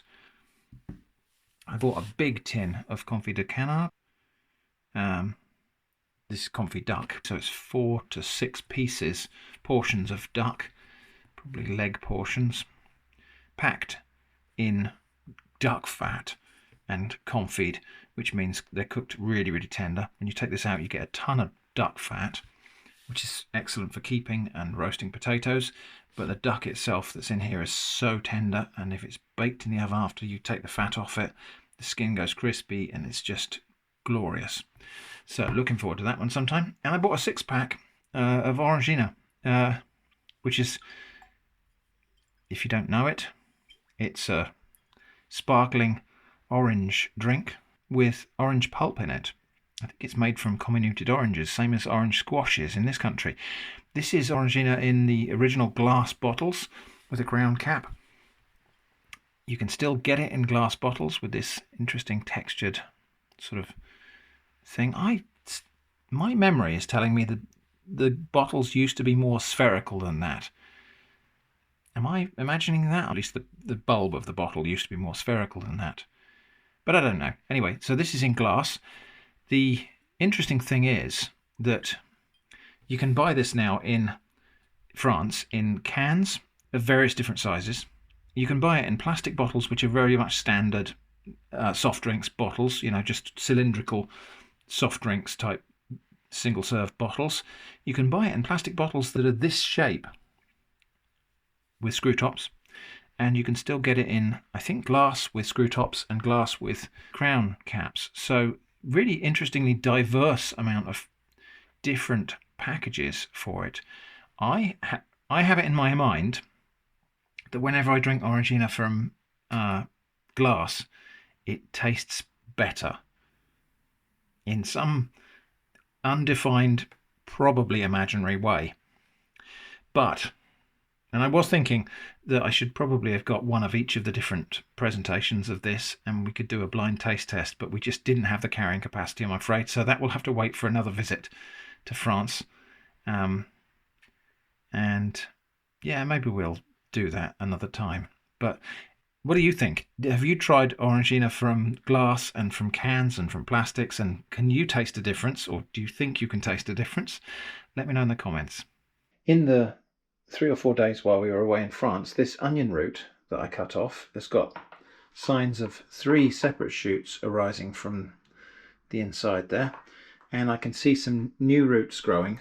Speaker 2: I bought a big tin of confit de canard. This is confit duck, so it's 4 to 6 portions of duck, probably leg portions, packed in duck fat and confit, which means they're cooked really, really tender. When you take this out, you get a ton of duck fat, which is excellent for keeping and roasting potatoes, but the duck itself that's in here is so tender, and if it's baked in the oven after you take the fat off it, the skin goes crispy and it's just glorious. So looking forward to that one sometime. And I bought a 6-pack of Orangina, which is, if you don't know it, it's a sparkling orange drink with orange pulp in it. I think it's made from comminuted oranges, same as orange squash is in this country. This is Orangina in the original glass bottles with a crown cap. You can still get it in glass bottles with this interesting textured sort of thing. My memory is telling me that the bottles used to be more spherical than that. Am I imagining that? At least the bulb of the bottle used to be more spherical than that. But I don't know. Anyway, so this is in glass. The interesting thing is that you can buy this now in France in cans of various different sizes. You can buy it in plastic bottles, which are very much standard soft drinks bottles, you know, just cylindrical soft drinks type single serve bottles. You can buy it in plastic bottles that are this shape with screw tops, and you can still get it in, I think, glass with screw tops and glass with crown caps. So really interestingly diverse amount of different packages for it. I have it in my mind that whenever I drink Orangina from glass, it tastes better in some undefined, probably imaginary way. But, and I was thinking that I should probably have got one of each of the different presentations of this, and we could do a blind taste test, but we just didn't have the carrying capacity, I'm afraid, so that will have to wait for another visit to France. And yeah, maybe we'll do that another time. But what do you think? Have you tried Orangina from glass and from cans and from plastics, and can you taste a difference, or do you think you can taste a difference? Let me know in the comments. In the 3 or 4 days while we were away in France, this onion root that I cut off has got signs of 3 separate shoots arising from the inside there, and I can see some new roots growing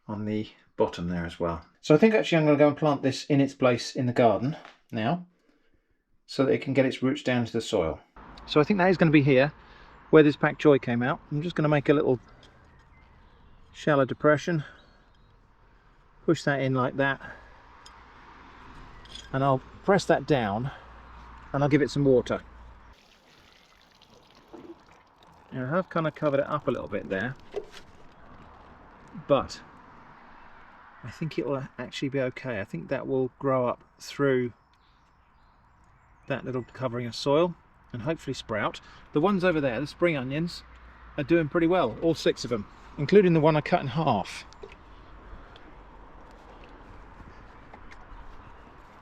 Speaker 2: on the bottom there as well. So I think actually I'm going to go and plant this in its place in the garden now, so that it can get its roots down into the soil. So I think that is going to be here, where this pak choi came out. I'm just going to make a little shallow depression, push that in like that, and I'll press that down and I'll give it some water. And I have kind of covered it up a little bit there, but I think it will actually be okay. I think that will grow up through that little covering of soil and hopefully sprout. The ones over there, the spring onions, are doing pretty well, all 6 of them, including the one I cut in half.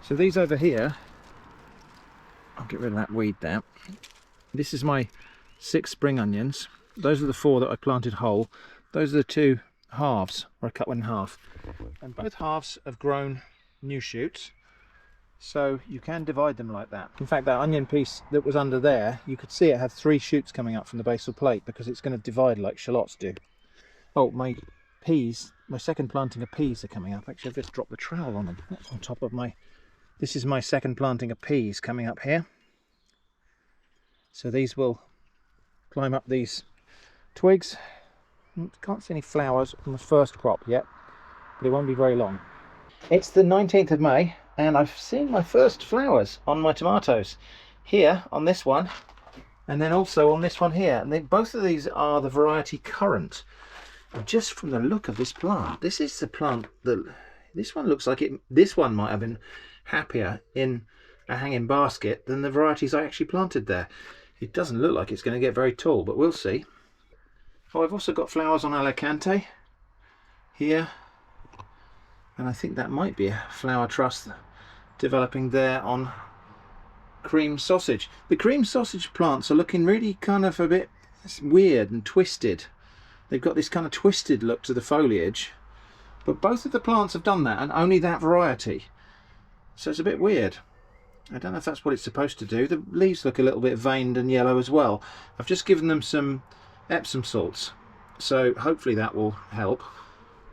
Speaker 2: So these over here, I'll get rid of that weed there. This is my 6 spring onions. Those are the 4 that I planted whole. Those are the 2 halves, or I cut one in half. And both halves have grown new shoots, so you can divide them like that. In fact, that onion piece that was under there, you could see it had 3 shoots coming up from the basal plate, because it's going to divide like shallots do. Oh, my peas, my second planting of peas are coming up. Actually, I've just dropped the trowel on them. That's on top of my... This is my second planting of peas coming up here. So these will climb up these twigs. Can't see any flowers on the first crop yet, but it won't be very long. It's the 19th of May, and I've seen my first flowers on my tomatoes here on this one, and then also on this one here. And both of these are the variety Currant. And just from the look of this plant, this is the plant that this one looks like it. This one might have been happier in a hanging basket than the varieties I actually planted there. It doesn't look like it's going to get very tall, but we'll see. Oh, I've also got flowers on Alicante here, and I think that might be a flower truss developing there on cream sausage. The cream sausage plants are looking really kind of a bit weird and twisted. They've got this kind of twisted look to the foliage, but both of the plants have done that, and only that variety. So it's a bit weird. I don't know if that's what it's supposed to do. The leaves look a little bit veined and yellow as well. I've just given them some Epsom salts, so hopefully that will help.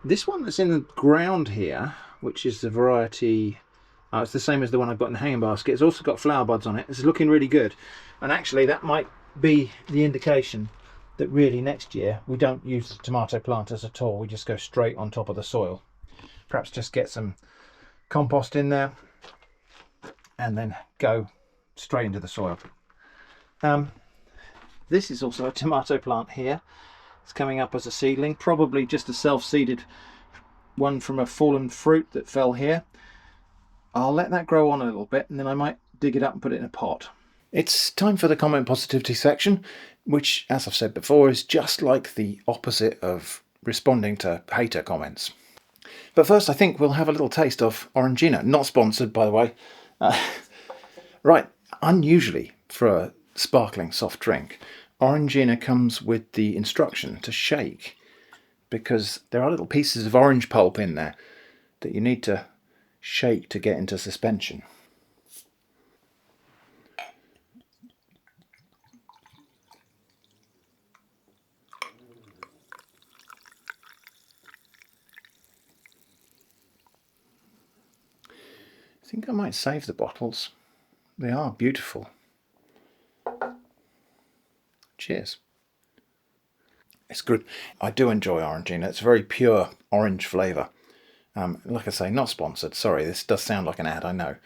Speaker 2: This one that's in the ground here, which is the variety, it's the same as the one I've got in the hanging basket, it's also got flower buds on it. It's looking really good, and actually that might be the indication that really next year we don't use the tomato planters at all. We just go straight on top of the soil. Perhaps just get some compost in there and then go straight into the soil. This is also a tomato plant here. It's coming up as a seedling, probably just a self-seeded one from a fallen fruit that fell here. I'll let that grow on a little bit, and then I might dig it up and put it in a pot. It's time for the comment positivity section, which, as I've said before, is just like the opposite of responding to hater comments. But first, I think we'll have a little taste of Orangina. Not sponsored, by the way. Right, unusually for a sparkling soft drink, Orangina comes with the instruction to shake, because there are little pieces of orange pulp in there that you need to shake to get into suspension. I think I might save the bottles. They are beautiful. Cheers. It's good. I do enjoy Orangina. It's a very pure orange flavour. Like I say, not sponsored. Sorry, this does sound like an ad, I know.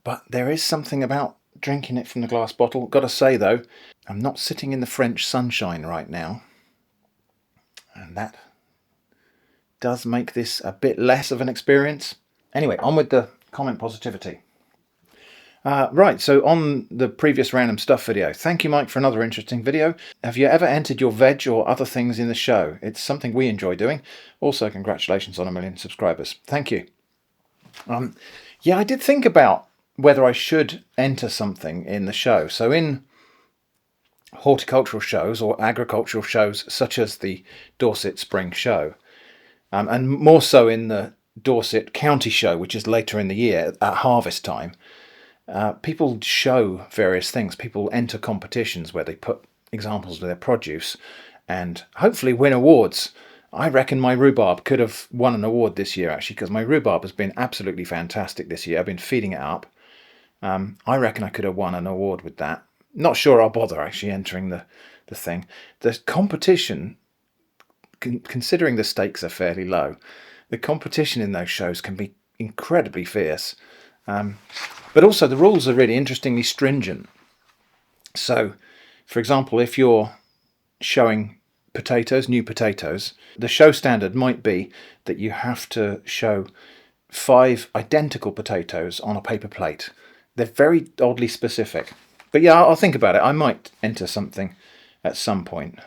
Speaker 2: But there is something about drinking it from the glass bottle. Got to say though, I'm not sitting in the French sunshine right now, and that does make this a bit less of an experience. Anyway, on with the comment positivity. Right, so on the previous random stuff video, thank you Mike for another interesting video. Have you ever entered your veg or other things in the show? It's something we enjoy doing. Also, congratulations on 1 million subscribers. Thank you. Yeah, I did think about whether I should enter something in the show. So in horticultural shows or agricultural shows such as the Dorset Spring Show, and more so in the Dorset County Show, which is later in the year at harvest time, people show various things. People enter competitions where they put examples of their produce and hopefully win awards. I reckon my rhubarb could have won an award this year, actually, because my rhubarb has been absolutely fantastic this year. I've been feeding it up. I reckon I could have won an award with that. Not sure I'll bother actually entering the thing. The competition, considering the stakes are fairly low, the competition in those shows can be incredibly fierce. But also the rules are really interestingly stringent. So, for example, if you're showing potatoes, new potatoes, the show standard might be that you have to show 5 identical potatoes on a paper plate. They're very oddly specific. But yeah, I'll think about it. I might enter something at some point.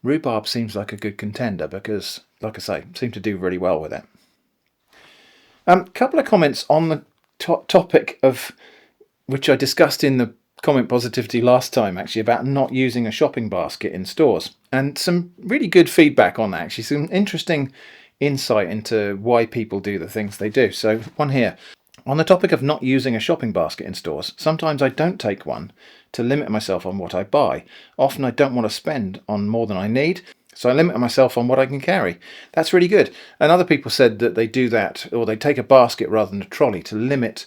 Speaker 2: Rhubarb seems like a good contender because, like I say, seem to do really well with it. Couple of comments on the topic of which I discussed in the comment positivity last time, actually, about not using a shopping basket in stores, and some really good feedback on that, actually, some interesting insight into why people do the things they do. So one here, on the topic of not using a shopping basket in stores, sometimes I don't take one to limit myself on what I buy. Often I don't want to spend on more than I need, so I limit myself on what I can carry. That's really good. And other people said that they do that, or they take a basket rather than a trolley to limit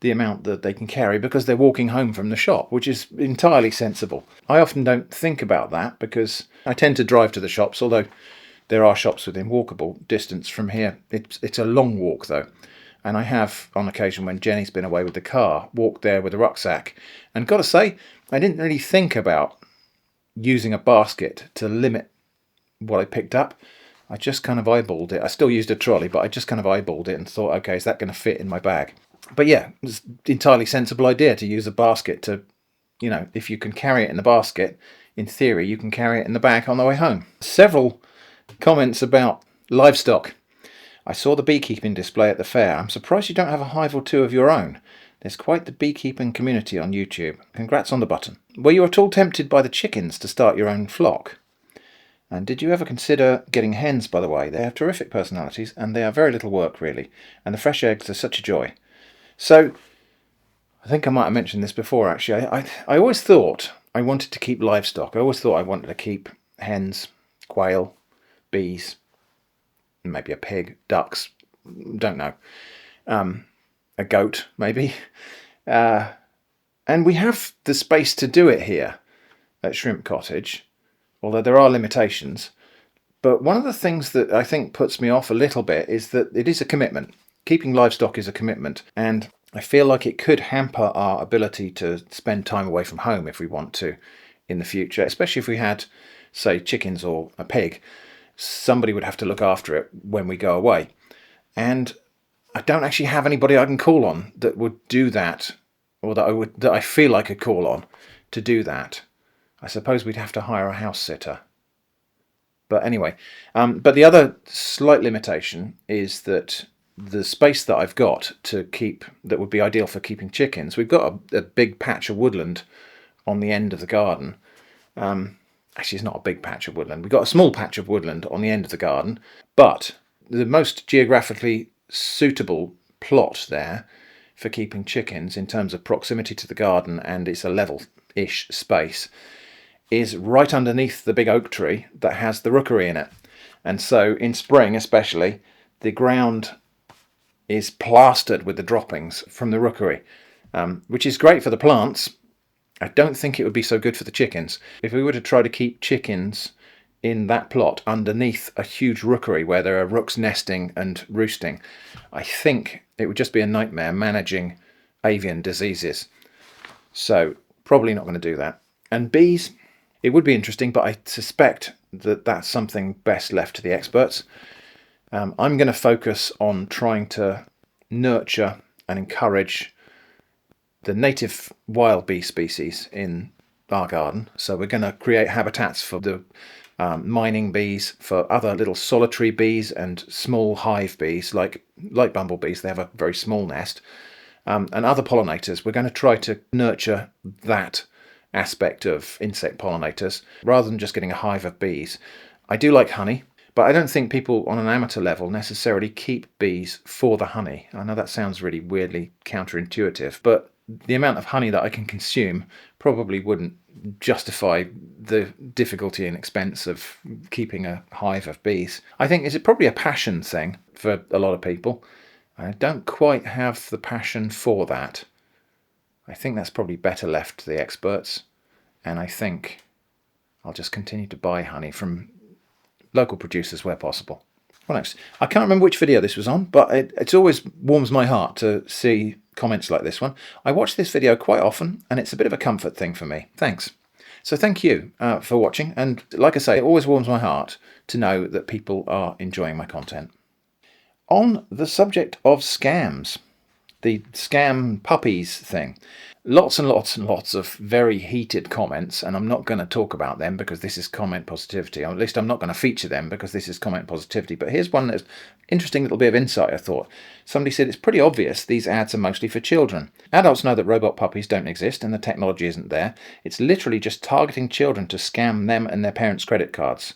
Speaker 2: the amount that they can carry because they're walking home from the shop, which is entirely sensible. I often don't think about that because I tend to drive to the shops, although there are shops within walkable distance from here. It's a long walk though. And I have, on occasion when Jenny's been away with the car, walked there with a rucksack. And got to say, I didn't really think about using a basket to limit what I picked up. I just kind of eyeballed it. I still used a trolley, but I just kind of eyeballed it and thought, okay, is that going to fit in my bag? But yeah, it's an entirely sensible idea to use a basket to, you know, if you can carry it in the basket, in theory, you can carry it in the bag on the way home. Several comments about livestock. I saw the beekeeping display at the fair. I'm surprised you don't have a hive or two of your own. There's quite the beekeeping community on YouTube. Congrats on the button. Were you at all tempted by the chickens to start your own flock? And did you ever consider getting hens, by the way? They have terrific personalities and they are very little work, really. And the fresh eggs are such a joy. So, I think I might have mentioned this before, actually. I always thought I wanted to keep livestock. I always thought I wanted to keep hens, quail, bees, maybe a pig, ducks, don't know, a goat maybe, and we have the space to do it here at Shrimp Cottage, although there are limitations. But one of the things that I think puts me off a little bit is that it is a commitment. Keeping livestock is a commitment, and I feel like it could hamper our ability to spend time away from home if we want to in the future, especially if we had, say, chickens or a pig. Somebody would have to look after it when we go away. And I don't actually have anybody I can call on that would do that, or that I feel I could call on to do that. I suppose we'd have to hire a house sitter. But anyway, but the other slight limitation is that the space that I've got to keep, that would be ideal for keeping chickens, we've got a big patch of woodland on the end of the garden. Actually, it's not a big patch of woodland. We've got a small patch of woodland on the end of the garden, but the most geographically suitable plot there for keeping chickens in terms of proximity to the garden, and it's a level-ish space, is right underneath the big oak tree that has the rookery in it. And so in spring especially, the ground is plastered with the droppings from the rookery, which is great for the plants. I don't think it would be so good for the chickens. If we were to try to keep chickens in that plot underneath a huge rookery where there are rooks nesting and roosting, I think it would just be a nightmare managing avian diseases. So probably not going to do that. And bees, it would be interesting, but I suspect that that's something best left to the experts. I'm going to focus on trying to nurture and encourage the native wild bee species in our garden. So we're going to create habitats for the mining bees, for other little solitary bees and small hive bees like bumblebees. They have a very small nest, and other pollinators. We're going to try to nurture that aspect of insect pollinators rather than just getting a hive of bees. I do like honey, But I don't think people on an amateur level necessarily keep bees for the honey. I know that sounds really weirdly counterintuitive, but the amount of honey that I can consume probably wouldn't justify the difficulty and expense of keeping a hive of bees. I think it's probably a passion thing for a lot of people. I don't quite have the passion for that. I think that's probably better left to the experts, and I think I'll just continue to buy honey from local producers where possible. What next? I can't remember which video this was on, but it always warms my heart to see comments like this one. I watch this video quite often, and it's a bit of a comfort thing for me. Thanks. So thank you for watching, and like I say, it always warms my heart to know that people are enjoying my content. On the subject of scams, the scam puppies thing, lots and lots and lots of very heated comments, and I'm not going to talk about them because this is comment positivity, or at least I'm not going to feature them because this is comment positivity. But here's one that's interesting little bit of insight, I thought. Somebody said it's pretty obvious these ads are mostly for children. Adults know that robot puppies don't exist and the technology isn't there. It's literally just targeting children to scam them and their parents' credit cards.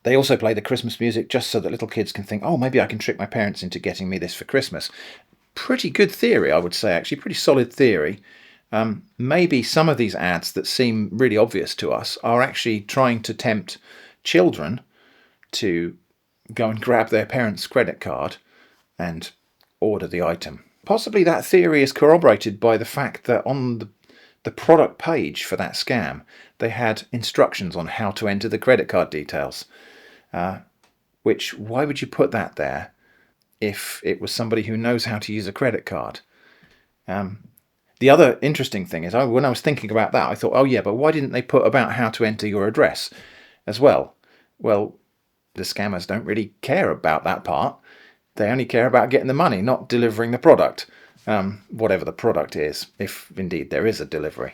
Speaker 2: They also play the Christmas music just so that little kids can think, oh, maybe I can trick my parents into getting me this for Christmas. Pretty good theory, I would say, actually. Pretty solid theory. Maybe some of these ads that seem really obvious to us are actually trying to tempt children to go and grab their parents' credit card and order the item. Possibly that theory is corroborated by the fact that on the product page for that scam, they had instructions on how to enter the credit card details. Which, why would you put that there if it was somebody who knows how to use a credit card? The other interesting thing is, when I was thinking about that, I thought, oh yeah, but why didn't they put about how to enter your address as well? Well, the scammers don't really care about that part. They only care about getting the money, not delivering the product, whatever the product is, if indeed there is a delivery.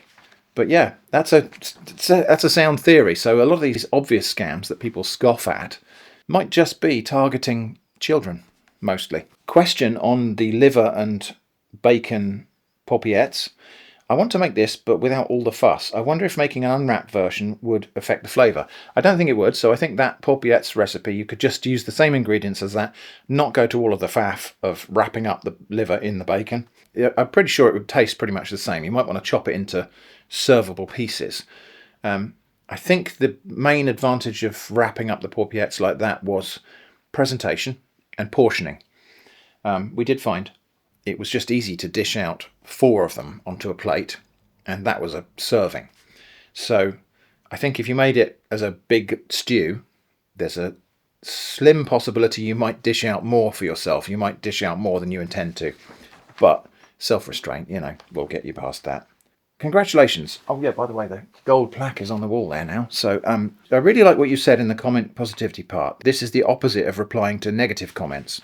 Speaker 2: But yeah, that's a sound theory. So a lot of these obvious scams that people scoff at might just be targeting children, mostly. Question on the liver and bacon popiettes. I want to make this, but without all the fuss. I wonder if making an unwrapped version would affect the flavour. I don't think it would, so I think that popiettes recipe, you could just use the same ingredients as that, not go to all of the faff of wrapping up the liver in the bacon. I'm pretty sure it would taste pretty much the same. You might want to chop it into servable pieces. I think the main advantage of wrapping up the popiettes like that was presentation and portioning. We did find it was just easy to dish out 4 of them onto a plate, and that was a serving. So I think if you made it as a big stew, there's a slim possibility you might dish out more for yourself. You might dish out more than you intend to, but self-restraint, will get you past that. Congratulations. Oh yeah, by the way, the gold plaque is on the wall there now. So I really like what you said in the comment positivity part. This is the opposite of replying to negative comments.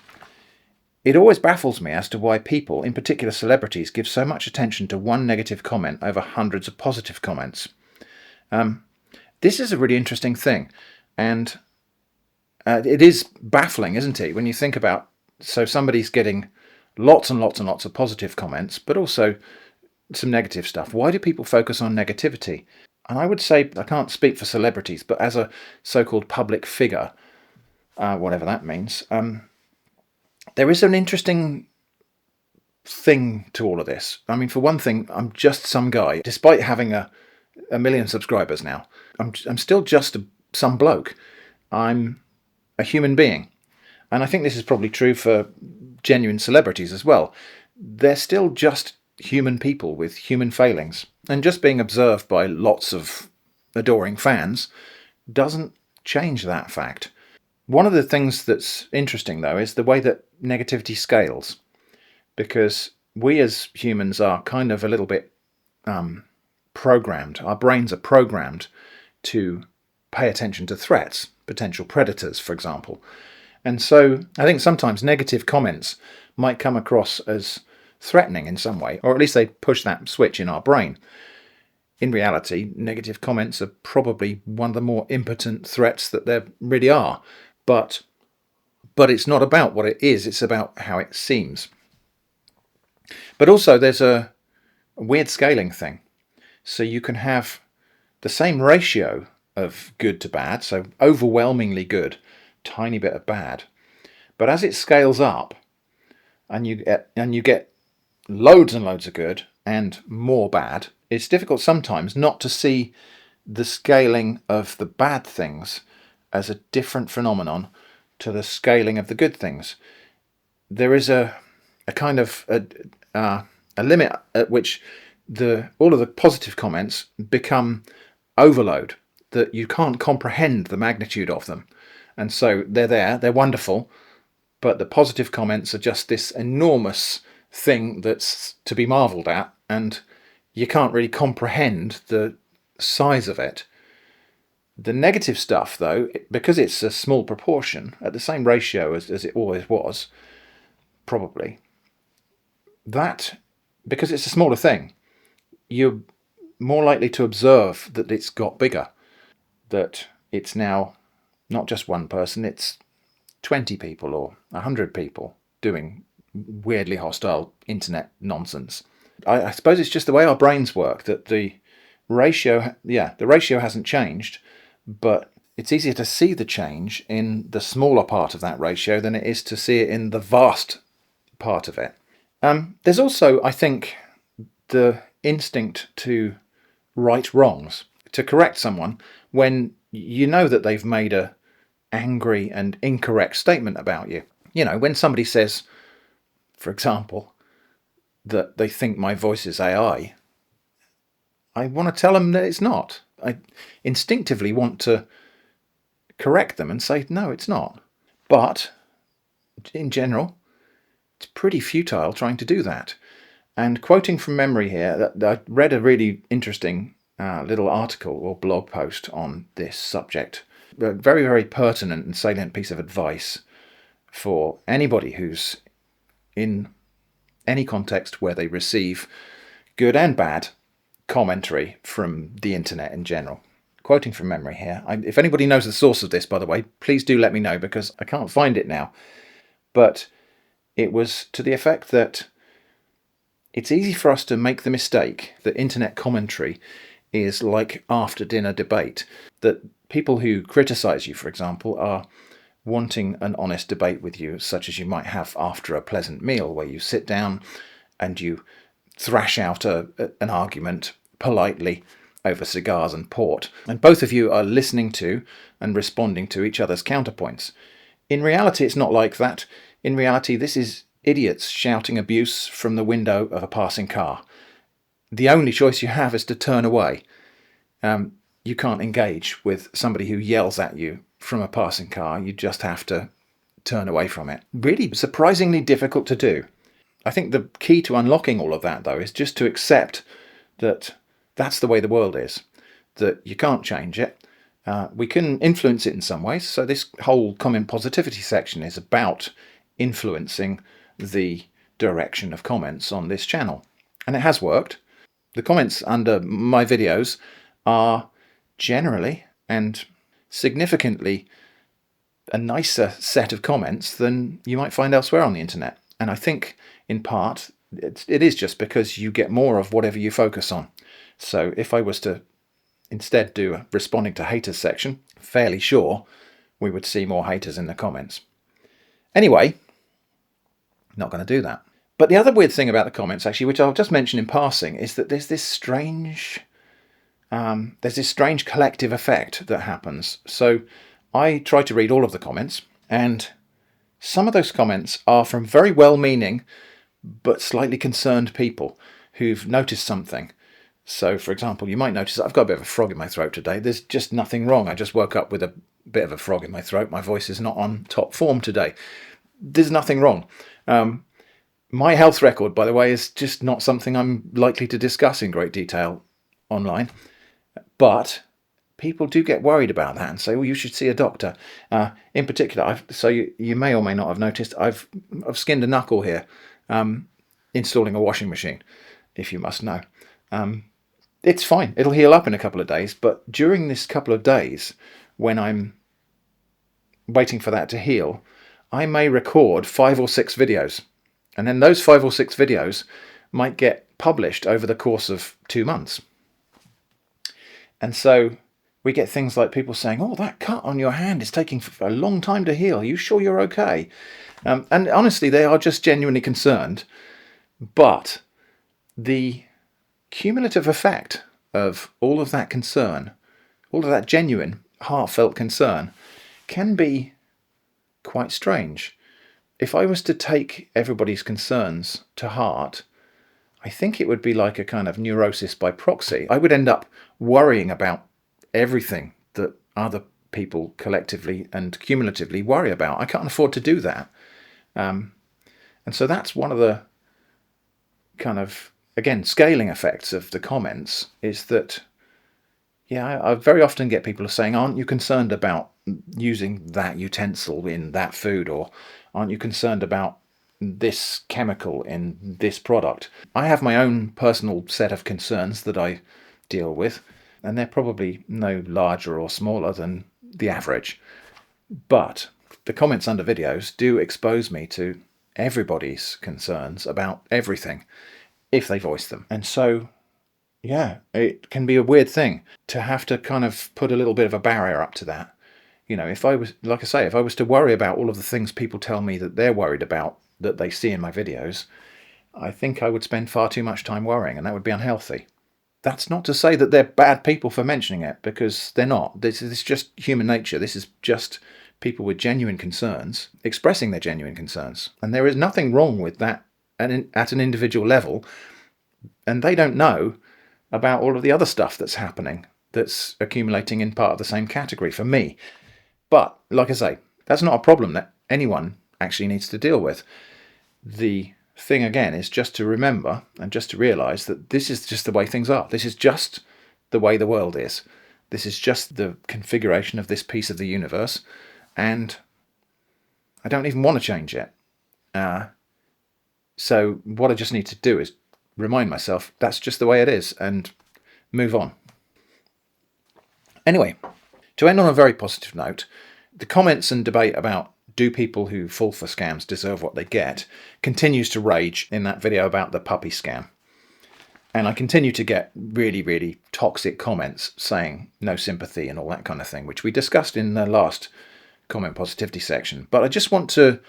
Speaker 2: It always baffles me as to why people, in particular celebrities, give so much attention to one negative comment over hundreds of positive comments. This is a really interesting thing, and it is baffling, isn't it, when you think about, so somebody's getting lots and lots and lots of positive comments, but also some negative stuff. Why do people focus on negativity? And I would say, I can't speak for celebrities, but as a so-called public figure, whatever that means, there is an interesting thing to all of this. I mean, for one thing, I'm just some guy. Despite having a million subscribers now, I'm still just some bloke. I'm a human being. And I think this is probably true for genuine celebrities as well. They're still just human people with human failings. And just being observed by lots of adoring fans doesn't change that fact. One of the things that's interesting, though, is the way that negativity scales. Because we as humans are kind of a little bit programmed. Our brains are programmed to pay attention to threats, potential predators, for example. And so I think sometimes negative comments might come across as threatening in some way, or at least they push that switch in our brain. In reality, negative comments are probably one of the more impotent threats that there really are. But it's not about what it is, it's about how it seems. But also there's a weird scaling thing. So you can have the same ratio of good to bad, so overwhelmingly good tiny bit of bad. But as it scales up, and you get loads and loads of good and more bad, it's difficult sometimes not to see the scaling of the bad things as a different phenomenon to the scaling of the good things. There is a kind of a limit at which all of the positive comments become overload, that you can't comprehend the magnitude of them. And so they're wonderful, but the positive comments are just this enormous thing that's to be marvelled at, and you can't really comprehend the size of it. The negative stuff, though, because it's a small proportion, at the same ratio as it always was, probably, that, because it's a smaller thing, you're more likely to observe that it's got bigger, that it's now not just one person, it's 20 people or 100 people doing weirdly hostile internet nonsense. I suppose it's just the way our brains work, that the ratio hasn't changed, but it's easier to see the change in the smaller part of that ratio than it is to see it in the vast part of it. There's also, I think, the instinct to right wrongs, to correct someone when you know that they've made a angry and incorrect statement about you. You know, when somebody says, for example, that they think my voice is AI, I want to tell them that it's not. I instinctively want to correct them and say, no, it's not. But in general, it's pretty futile trying to do that. And quoting from memory here, I read a really interesting little article or blog post on this subject. A very, very pertinent and salient piece of advice for anybody who's in any context where they receive good and bad commentary from the internet in general. Quoting from memory here. If anybody knows the source of this, by the way, please do let me know, because I can't find it now. But it was to the effect that it's easy for us to make the mistake that internet commentary is like after-dinner debate, that people who criticize you, for example, are wanting an honest debate with you, such as you might have after a pleasant meal, where you sit down and you thrash out an argument politely over cigars and port, and both of you are listening to and responding to each other's counterpoints. In reality, it's not like that. In reality, this is idiots shouting abuse from the window of a passing car. The only choice you have is to turn away. You can't engage with somebody who yells at you from a passing car. You just have to turn away from it. Really surprisingly difficult to do. I think the key to unlocking all of that, though, is just to accept that that's the way the world is, that you can't change it. We can influence it in some ways. So this whole comment positivity section is about influencing the direction of comments on this channel. And it has worked. The comments under my videos are generally and significantly a nicer set of comments than you might find elsewhere on the internet. And I think in part it is just because you get more of whatever you focus on. So if I was to instead do a responding to haters section, fairly sure we would see more haters in the comments. Anyway, not going to do that. But the other weird thing about the comments, actually, which I'll just mention in passing, is that there's this strange collective effect that happens. So I try to read all of the comments, and some of those comments are from very well-meaning but slightly concerned people who've noticed something. So, for example, you might notice I've got a bit of a frog in my throat today. There's just nothing wrong. I just woke up with a bit of a frog in my throat. My voice is not on top form today. There's nothing wrong. My health record, by the way, is just not something I'm likely to discuss in great detail online. But people do get worried about that and say, well, you should see a doctor. In particular, you may or may not have noticed, I've skinned a knuckle here, installing a washing machine, if you must know. It's fine. It'll heal up in a couple of days. But during this couple of days, when I'm waiting for that to heal, I may record 5 or 6 videos. And then those 5 or 6 videos might get published over the course of 2 months. And so We get things like people saying, oh, that cut on your hand is taking a long time to heal. Are you sure you're okay? And honestly, they are just genuinely concerned. But the cumulative effect of all of that concern, all of that genuine, heartfelt concern, can be quite strange. If I was to take everybody's concerns to heart, I think it would be like a kind of neurosis by proxy. I would end up worrying about everything that other people collectively and cumulatively worry about. I can't afford to do that. And so that's one of the kind of, again, scaling effects of the comments, is that, yeah, I very often get people saying, aren't you concerned about using that utensil in that food, or aren't you concerned about this chemical in this product? I have my own personal set of concerns that I deal with, and they're probably no larger or smaller than the average. But the comments under videos do expose me to everybody's concerns about everything, if they voice them. And so, yeah, it can be a weird thing to have to kind of put a little bit of a barrier up to that. You know, if I was, like I say, if I was to worry about all of the things people tell me that they're worried about, that they see in my videos, I think I would spend far too much time worrying, and that would be unhealthy. That's not to say that they're bad people for mentioning it, because they're not. This is just human nature. This is just people with genuine concerns expressing their genuine concerns. And there is nothing wrong with that at an individual level. And they don't know about all of the other stuff that's happening, that's accumulating in part of the same category for me. But, like I say, that's not a problem that anyone actually needs to deal with. The thing, again, is just to remember and just to realise that this is just the way things are. This is just the way the world is. This is just the configuration of this piece of the universe, and I don't even want to change it. So what I just need to do is remind myself that's just the way it is, and move on. Anyway, to end on a very positive note, the comments and debate about do people who fall for scams deserve what they get continues to rage in that video about the puppy scam. And I continue to get really, really toxic comments saying no sympathy and all that kind of thing, which we discussed in the last comment positivity section. But I just want to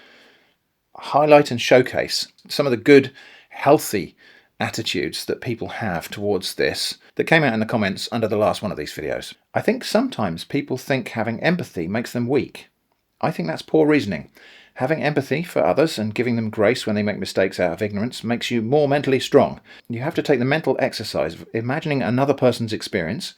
Speaker 2: highlight and showcase some of the good, healthy attitudes that people have towards this that came out in the comments under the last one of these videos. I think sometimes people think having empathy makes them weak. I think that's poor reasoning. Having empathy for others and giving them grace when they make mistakes out of ignorance makes you more mentally strong. You have to take the mental exercise of imagining another person's experience,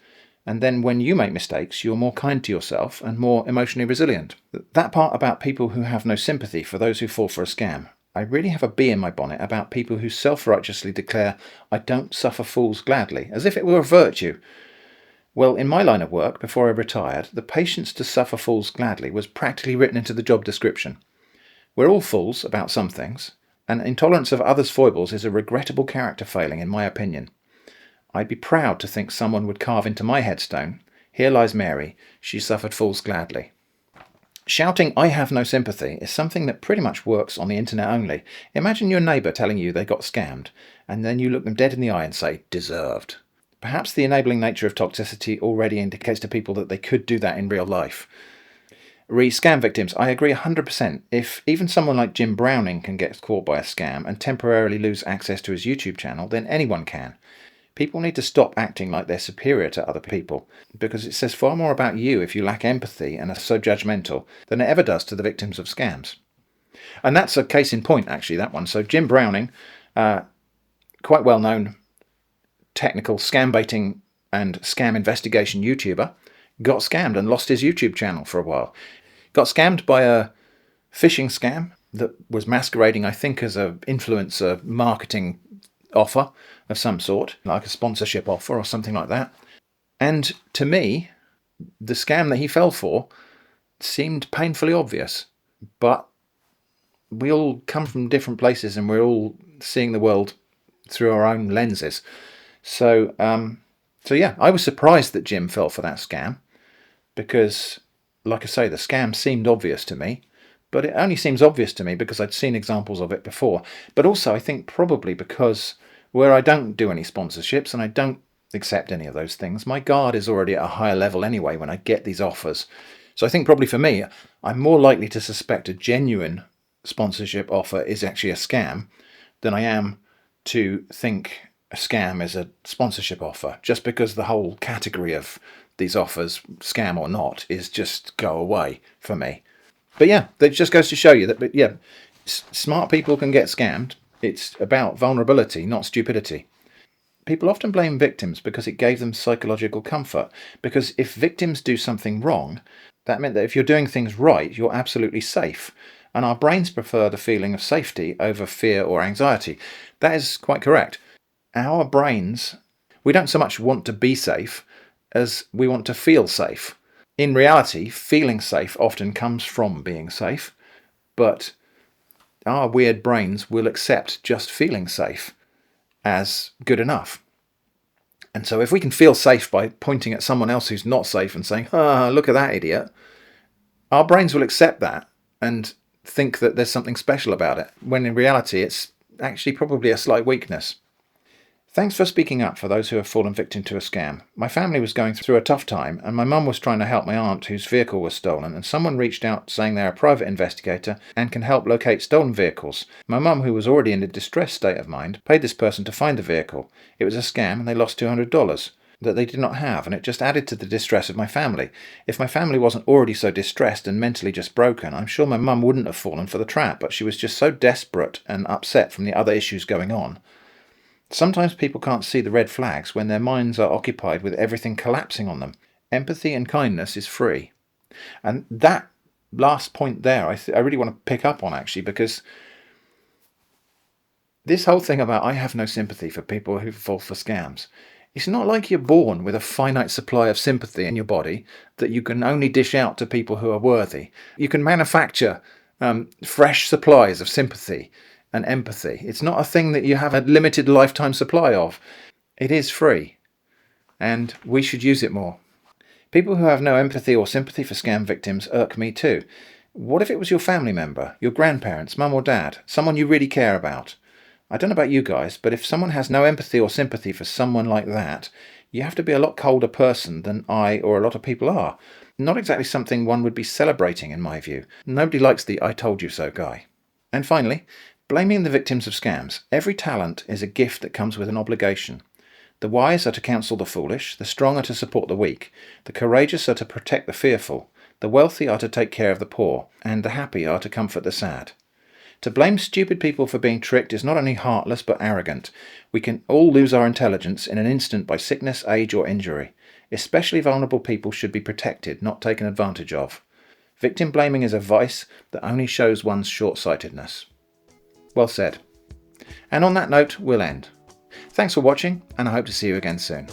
Speaker 2: and then when you make mistakes, you're more kind to yourself and more emotionally resilient. That part about people who have no sympathy for those who fall for a scam, I really have a bee in my bonnet about people who self-righteously declare, I don't suffer fools gladly, as if it were a virtue. Well, in my line of work, before I retired, the patience to suffer fools gladly was practically written into the job description. We're all fools about some things, and intolerance of others' foibles is a regrettable character failing, in my opinion. I'd be proud to think someone would carve into my headstone, here lies Mary, she suffered fools gladly. Shouting, I have no sympathy, is something that pretty much works on the internet only. Imagine your neighbour telling you they got scammed, and then you look them dead in the eye and say, deserved. Perhaps the enabling nature of toxicity already indicates to people that they could do that in real life. Scam victims, I agree 100%. If even someone like Jim Browning can get caught by a scam and temporarily lose access to his YouTube channel, then anyone can. People need to stop acting like they're superior to other people, because it says far more about you if you lack empathy and are so judgmental than it ever does to the victims of scams. And that's a case in point, actually, that one. So Jim Browning, quite well known technical scam baiting and scam investigation YouTuber, got scammed and lost his YouTube channel for a while. Got scammed by a phishing scam that was masquerading, I think, as an influencer marketing offer of some sort, like a sponsorship offer or something like that. And to me, the scam that he fell for seemed painfully obvious. But we all come from different places and we're all seeing the world through our own lenses. So yeah, I was surprised that Jim fell for that scam because, like I say, the scam seemed obvious to me, but it only seems obvious to me because I'd seen examples of it before. But also I think probably because where I don't do any sponsorships and I don't accept any of those things. My guard is already at a higher level anyway when I get these offers. So I think probably for me, I'm more likely to suspect a genuine sponsorship offer is actually a scam than I am to think a scam is a sponsorship offer, just because the whole category of these offers, scam or not, is just go away for me. But yeah, that just goes to show you that, but yeah, smart people can get scammed. It's about vulnerability, not stupidity. People often blame victims because it gave them psychological comfort, because if victims do something wrong, that meant that if you're doing things right, you're absolutely safe. And our brains prefer the feeling of safety over fear or anxiety. That is quite correct. Our brains, we don't so much want to be safe as we want to feel safe. In reality, feeling safe often comes from being safe, but our weird brains will accept just feeling safe as good enough. And so if we can feel safe by pointing at someone else who's not safe and saying, look at that idiot, our brains will accept that and think that there's something special about it, when in reality it's actually probably a slight weakness. Thanks for speaking up for those who have fallen victim to a scam. My family was going through a tough time, and my mum was trying to help my aunt whose vehicle was stolen, and someone reached out saying they're a private investigator and can help locate stolen vehicles. My mum, who was already in a distressed state of mind, paid this person to find the vehicle. It was a scam and they lost $200 that they did not have, and it just added to the distress of my family. If my family wasn't already so distressed and mentally just broken, I'm sure my mum wouldn't have fallen for the trap, but she was just so desperate and upset from the other issues going on. Sometimes people can't see the red flags when their minds are occupied with everything collapsing on them. Empathy and kindness is free. And that last point there, I really want to pick up on, actually, because this whole thing about I have no sympathy for people who fall for scams, it's not like you're born with a finite supply of sympathy in your body that you can only dish out to people who are worthy. You can manufacture fresh supplies of sympathy and empathy. It's not a thing that you have a limited lifetime supply of. It is free, and we should use it more. People who have no empathy or sympathy for scam victims irk me too. What if it was your family member, your grandparents, mum or dad, someone you really care about? I don't know about you guys, but if someone has no empathy or sympathy for someone like that, you have to be a lot colder person than I or a lot of people are. Not exactly something one would be celebrating, in my view. Nobody likes the I told you so guy. And finally, blaming the victims of scams. Every talent is a gift that comes with an obligation. The wise are to counsel the foolish, the strong are to support the weak, the courageous are to protect the fearful, the wealthy are to take care of the poor, and the happy are to comfort the sad. To blame stupid people for being tricked is not only heartless but arrogant. We can all lose our intelligence in an instant by sickness, age or injury. Especially vulnerable people should be protected, not taken advantage of. Victim blaming is a vice that only shows one's short-sightedness. Well said. And on that note, we'll end. Thanks for watching, and I hope to see you again soon.